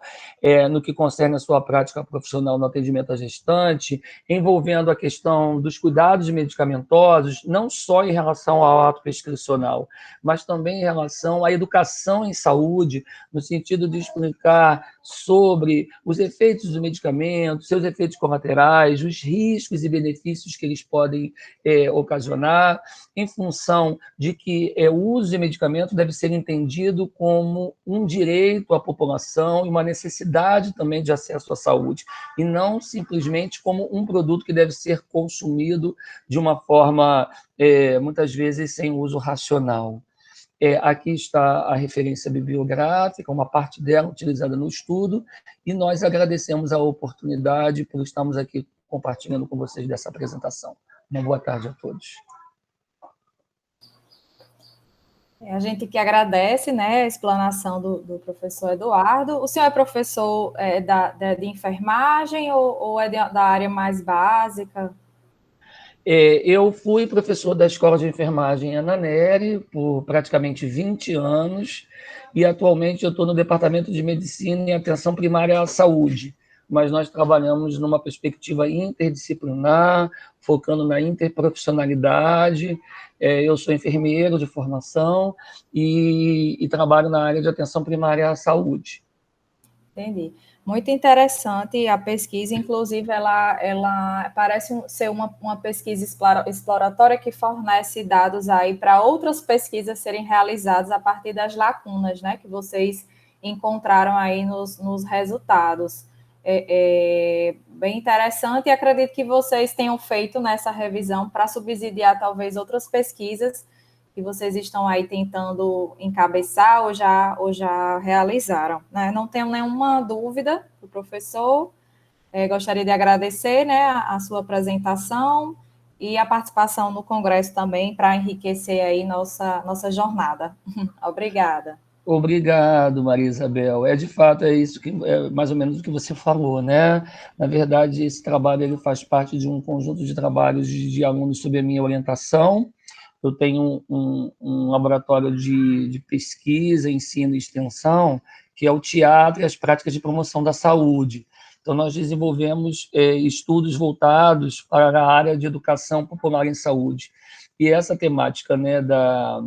no que concerne a sua prática profissional no atendimento à gestante, envolvendo a questão dos cuidados medicamentosos, não só em relação ao ato prescricional, mas também em relação à educação em saúde, no sentido de explicar sobre os efeitos do medicamento, seus efeitos colaterais, os riscos e benefícios que eles podem ocasionar, em função de que o uso de medicamento deve ser entendido como um direito à população e uma necessidade também de acesso à saúde, e não simplesmente como um produto que deve ser consumido de uma forma, muitas vezes, sem uso racional. Aqui está a referência bibliográfica, uma parte dela utilizada no estudo, e nós agradecemos a oportunidade por estarmos aqui compartilhando com vocês dessa apresentação. Uma boa tarde a todos. A gente que agradece, né, a explanação do professor Eduardo. O senhor é professor de enfermagem ou é da área mais básica? Eu fui professor da Escola de Enfermagem Ana Nery por praticamente 20 anos e atualmente eu estou no Departamento de Medicina e Atenção Primária à Saúde, mas nós trabalhamos numa perspectiva interdisciplinar, focando na interprofissionalidade. Eu sou enfermeiro de formação e trabalho na área de atenção primária à saúde. Entendi. Muito interessante a pesquisa, inclusive ela parece ser uma pesquisa exploratória que fornece dados aí para outras pesquisas serem realizadas a partir das lacunas, né, que vocês encontraram aí nos resultados. Bem interessante, e acredito que vocês tenham feito nessa revisão para subsidiar talvez outras pesquisas que vocês estão aí tentando encabeçar ou já realizaram, né? Não tenho nenhuma dúvida do professor, gostaria de agradecer, né, a sua apresentação e a participação no congresso também para enriquecer aí nossa jornada. Obrigada. Obrigado, Maria Isabel. De fato, isso que é mais ou menos o que você falou, né? Na verdade, esse trabalho ele faz parte de um conjunto de trabalhos de alunos sob a minha orientação. Eu tenho um laboratório de pesquisa, ensino e extensão, que é o Teatro e as Práticas de Promoção da Saúde. Então, nós desenvolvemos estudos voltados para a área de educação popular em saúde. E essa temática, né, da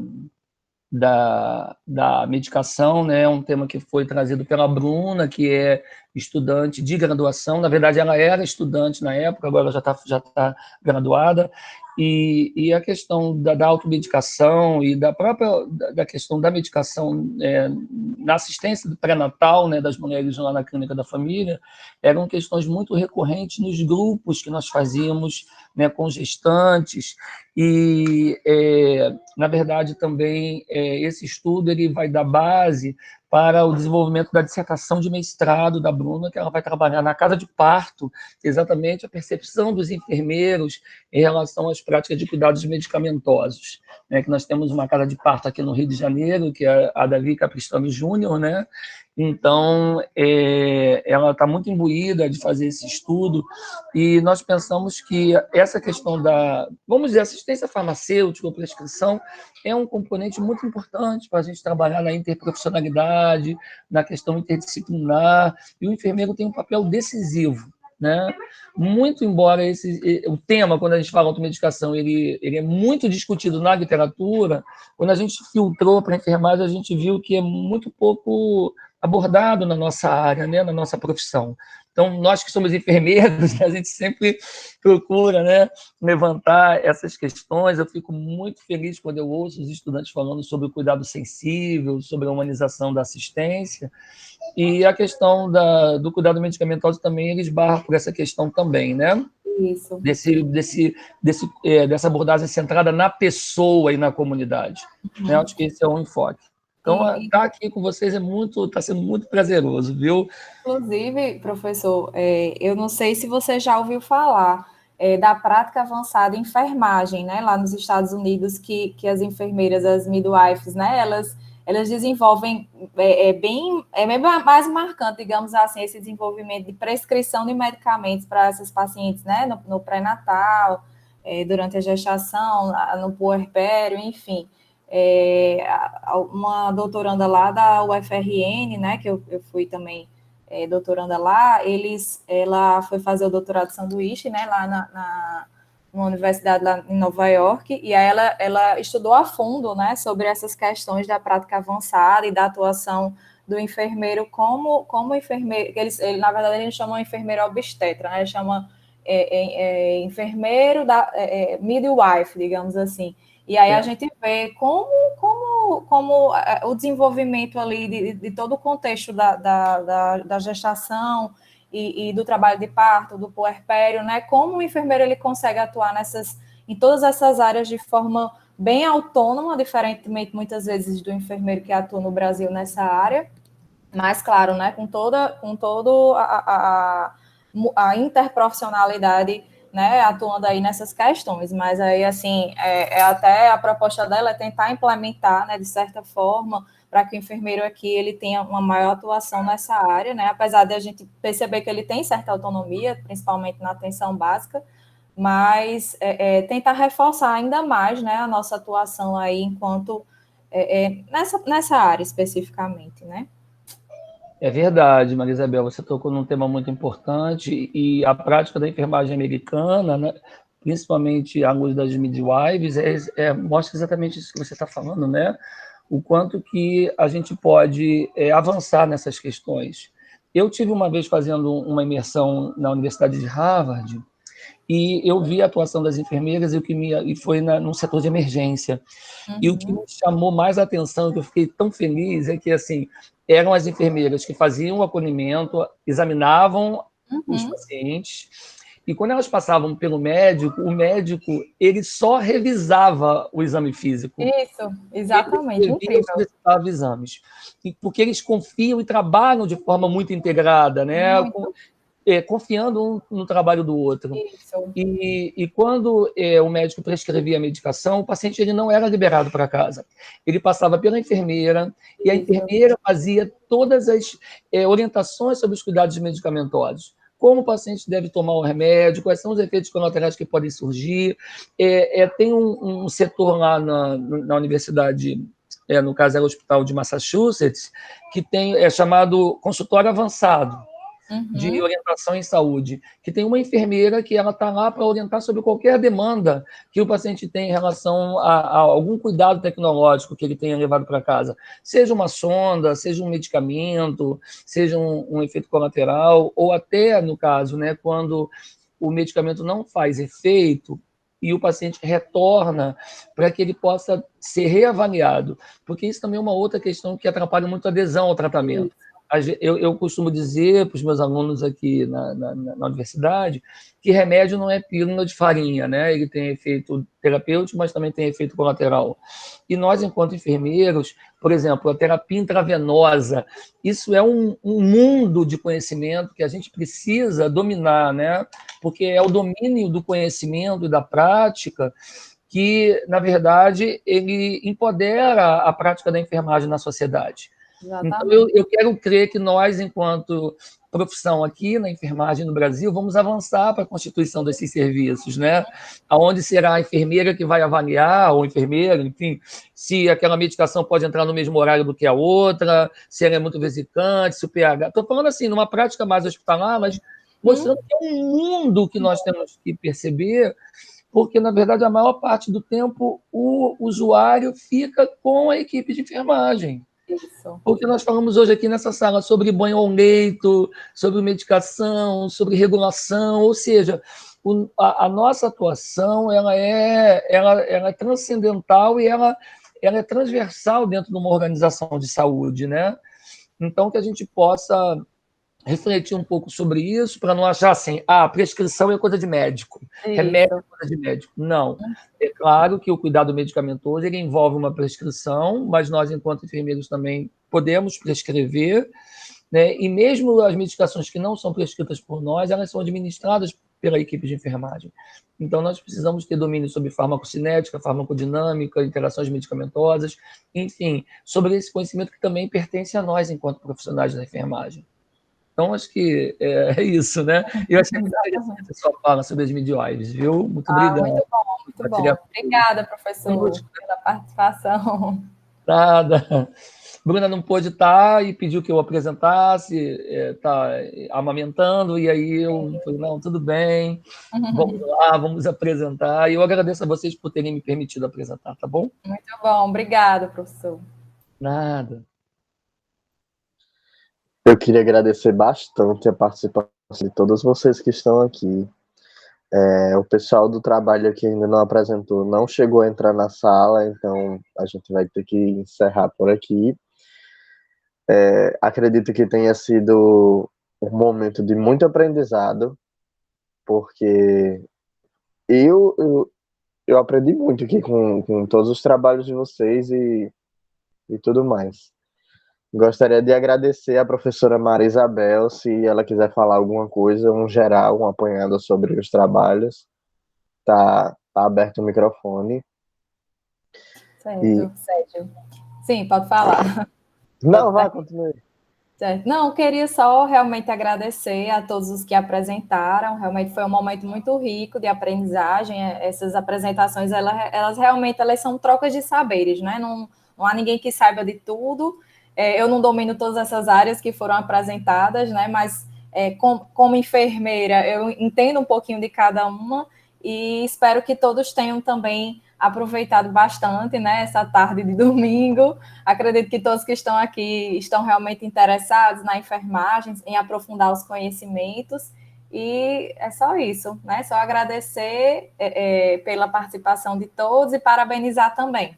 medicação, né, é um tema que foi trazido pela Bruna, que é estudante de graduação. Na verdade, ela era estudante na época, agora já tá graduada. E a questão da automedicação e da questão da medicação na assistência do pré-natal, né, das mulheres lá na clínica da família, eram questões muito recorrentes nos grupos que nós fazíamos, né, com gestantes. E, na verdade, também esse estudo ele vai dar base para o desenvolvimento da dissertação de mestrado da Bruna, que ela vai trabalhar na casa de parto, exatamente a percepção dos enfermeiros em relação às práticas de cuidados medicamentosos. Né, que nós temos uma casa de parto aqui no Rio de Janeiro, que é a Davi Capistrano Júnior, né? Então, ela está muito imbuída de fazer esse estudo, e nós pensamos que essa questão da, vamos dizer, assistência farmacêutica ou prescrição é um componente muito importante para a gente trabalhar na interprofissionalidade, na questão interdisciplinar, e o enfermeiro tem um papel decisivo, né? Muito embora o tema, quando a gente fala automedicação, ele é muito discutido na literatura, quando a gente filtrou para a enfermagem, a gente viu que é muito pouco abordado na nossa área, né, na nossa profissão. Então, nós que somos enfermeiros, a gente sempre procura, né, levantar essas questões. Eu fico muito feliz quando eu ouço os estudantes falando sobre o cuidado sensível, sobre a humanização da assistência, e a questão do cuidado medicamentoso também, eles barram por essa questão também, né? Isso. Dessa abordagem centrada na pessoa e na comunidade. Né? Acho que esse é um enfoque. Então, estar aqui com vocês está sendo muito prazeroso, viu? Inclusive, professor, eu não sei se você já ouviu falar da prática avançada em enfermagem, né? Lá nos Estados Unidos, que as enfermeiras, as midwives, né? Elas desenvolvem, bem mais marcante, digamos assim, esse desenvolvimento de prescrição de medicamentos para essas pacientes, né? No pré-natal, durante a gestação, no puerpério, enfim. Uma doutoranda lá da UFRN, né, que eu fui também doutoranda lá, ela foi fazer o doutorado de sanduíche, né, lá numa universidade lá em Nova York, e aí ela estudou a fundo, né, sobre essas questões da prática avançada e da atuação do enfermeiro como enfermeiro, ele, na verdade, eles chamam enfermeiro obstetra, né, eles chamam enfermeiro midwife, digamos assim. E aí a gente vê como o desenvolvimento ali de todo o contexto da gestação e do trabalho de parto, do puerpério, né? Como o enfermeiro ele consegue atuar em todas essas áreas de forma bem autônoma, diferentemente muitas vezes do enfermeiro que atua no Brasil nessa área, mas claro, né? Com toda a interprofissionalidade, né, atuando aí nessas questões, mas aí, assim, até a proposta dela é tentar implementar, né, de certa forma, para que o enfermeiro aqui, ele tenha uma maior atuação nessa área, né, apesar de a gente perceber que ele tem certa autonomia, principalmente na atenção básica, mas tentar reforçar ainda mais, né, a nossa atuação aí enquanto, nessa área especificamente, né. É verdade, Maria Isabel, você tocou num tema muito importante, e a prática da enfermagem americana, né, principalmente à luz das midwives, mostra exatamente isso que você está falando, né? O quanto que a gente pode avançar nessas questões. Eu tive uma vez fazendo uma imersão na Universidade de Harvard, e eu vi a atuação das enfermeiras e foi no setor de emergência. Uhum. E o que me chamou mais a atenção, que eu fiquei tão feliz, é que, assim, eram as enfermeiras que faziam o acolhimento, examinavam os pacientes, e quando elas passavam pelo médico, o médico, ele só revisava o exame físico. Isso, exatamente, incrível. Solicitava exames. Porque eles confiam e trabalham de forma muito integrada, né? Confiando um no trabalho do outro. Isso. E quando o médico prescrevia a medicação, o paciente ele não era liberado para casa. Ele passava pela enfermeira, e a enfermeira fazia todas as orientações sobre os cuidados medicamentosos. Como o paciente deve tomar o remédio, quais são os efeitos colaterais que podem surgir. Tem um setor lá na universidade, no caso é o Hospital de Massachusetts, que é chamado consultório avançado, de orientação em saúde, que tem uma enfermeira que ela está lá para orientar sobre qualquer demanda que o paciente tem em relação a algum cuidado tecnológico que ele tenha levado para casa, seja uma sonda, seja um medicamento, seja um efeito colateral, ou até, no caso, né, quando o medicamento não faz efeito e o paciente retorna para que ele possa ser reavaliado, porque isso também é uma outra questão que atrapalha muito a adesão ao tratamento. Eu costumo dizer para os meus alunos aqui na universidade que remédio não é pílula de farinha, né? Ele tem efeito terapêutico, mas também tem efeito colateral. E nós, enquanto enfermeiros, por exemplo, a terapia intravenosa, isso é um mundo de conhecimento que a gente precisa dominar, né? Porque é o domínio do conhecimento e da prática que, na verdade, ele empodera a prática da enfermagem na sociedade. Então, eu quero crer que nós, enquanto profissão aqui na enfermagem no Brasil, vamos avançar para a constituição desses serviços, né? Aonde será a enfermeira que vai avaliar, ou enfermeiro, enfim, se aquela medicação pode entrar no mesmo horário do que a outra, se ela é muito vesicante, se o pH... Estou falando assim, numa prática mais hospitalar, mas mostrando que é um mundo que nós temos que perceber, porque, na verdade, a maior parte do tempo o usuário fica com a equipe de enfermagem. Isso. Porque nós falamos hoje aqui nessa sala sobre banho ao leito, sobre medicação, sobre regulação, ou seja, a nossa atuação ela é transcendental e ela é transversal dentro de uma organização de saúde, né? Então, que a gente possa refletir um pouco sobre isso, para não achar assim, prescrição é coisa de médico, remédio é coisa de médico. Não. É claro que o cuidado medicamentoso ele envolve uma prescrição, mas nós, enquanto enfermeiros, também podemos prescrever, né? E mesmo as medicações que não são prescritas por nós, elas são administradas pela equipe de enfermagem. Então, nós precisamos ter domínio sobre farmacocinética, farmacodinâmica, interações medicamentosas, enfim, sobre esse conhecimento que também pertence a nós, enquanto profissionais da enfermagem. Então, acho que é isso, né? Eu achei muito interessante a sua fala sobre as midwives, viu? Muito obrigado. Muito bom, muito bom. Obrigada, professor, pela participação. Nada. Bruna não pôde estar e pediu que eu apresentasse, está amamentando, e aí eu falei, não, tudo bem, vamos lá, vamos apresentar. E eu agradeço a vocês por terem me permitido apresentar, tá bom? Muito bom, obrigada, professor. Nada. Eu queria agradecer bastante a participação de todos vocês que estão aqui. O pessoal do trabalho que ainda não apresentou não chegou a entrar na sala, então a gente vai ter que encerrar por aqui. Acredito que tenha sido um momento de muito aprendizado, porque eu aprendi muito aqui com todos os trabalhos de vocês e tudo mais. Gostaria de agradecer a professora Maria Isabel, se ela quiser falar alguma coisa, um geral, um apanhado sobre os trabalhos. Tá aberto o microfone. Certo, Sérgio. Sim, pode falar. Não, vai, continue. Certo. Não, queria só realmente agradecer a todos os que apresentaram, realmente foi um momento muito rico de aprendizagem, essas apresentações, elas realmente são trocas de saberes, né? Não há ninguém que saiba de tudo, eu não domino todas essas áreas que foram apresentadas, né? Mas como enfermeira, eu entendo um pouquinho de cada uma e espero que todos tenham também aproveitado bastante, né, essa tarde de domingo. Acredito que todos que estão aqui estão realmente interessados na enfermagem, em aprofundar os conhecimentos, e é só isso, né? Só agradecer pela participação de todos e parabenizar também.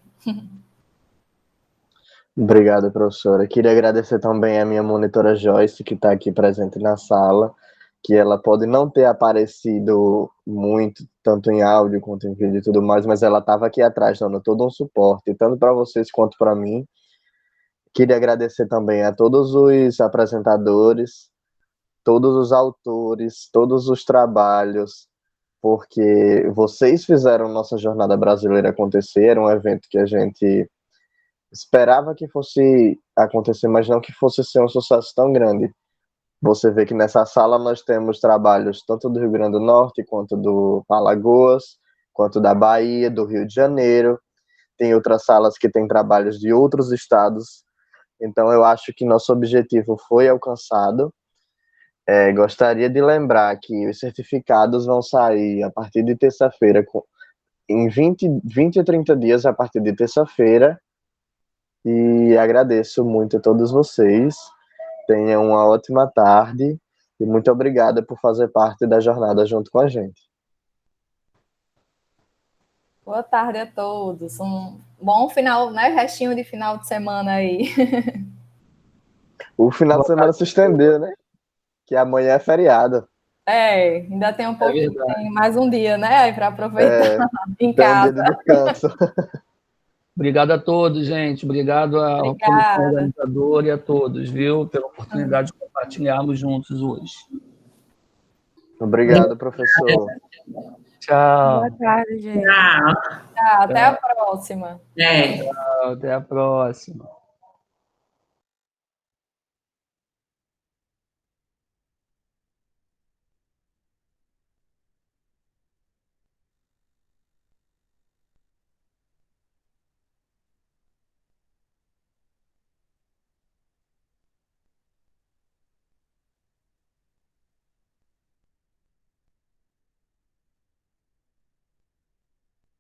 Obrigado, professora. Queria agradecer também a minha monitora Joyce, que está aqui presente na sala, que ela pode não ter aparecido muito, tanto em áudio quanto em vídeo e tudo mais, mas ela estava aqui atrás, dando todo um suporte, tanto para vocês quanto para mim. Queria agradecer também a todos os apresentadores, todos os autores, todos os trabalhos, porque vocês fizeram nossa Jornada Brasileira acontecer, era um evento que a gente esperava que fosse acontecer, mas não que fosse ser um sucesso tão grande. Você vê que nessa sala nós temos trabalhos tanto do Rio Grande do Norte, quanto do Alagoas, quanto da Bahia, do Rio de Janeiro. Tem outras salas que têm trabalhos de outros estados. Então, eu acho que nosso objetivo foi alcançado. Gostaria de lembrar que os certificados vão sair a partir de terça-feira, em 20 a 30 dias a partir de terça-feira. E agradeço muito a todos vocês. Tenham uma ótima tarde e muito obrigada por fazer parte da jornada junto com a gente. Boa tarde a todos. Um bom final, né? Restinho de final de semana aí. O final de semana se estendeu, né? Que amanhã é feriado. Ainda tem um pouquinho, tem mais um dia, né? Para aproveitar em Tem um casa. dia de descanso. Obrigado a todos, gente. Obrigado ao comissão organizadora e a todos, viu? Pela oportunidade de compartilharmos juntos hoje. Obrigado, professor. Tchau. Boa tarde, gente. Tchau. Tchau, até a próxima. Tchau, até a próxima.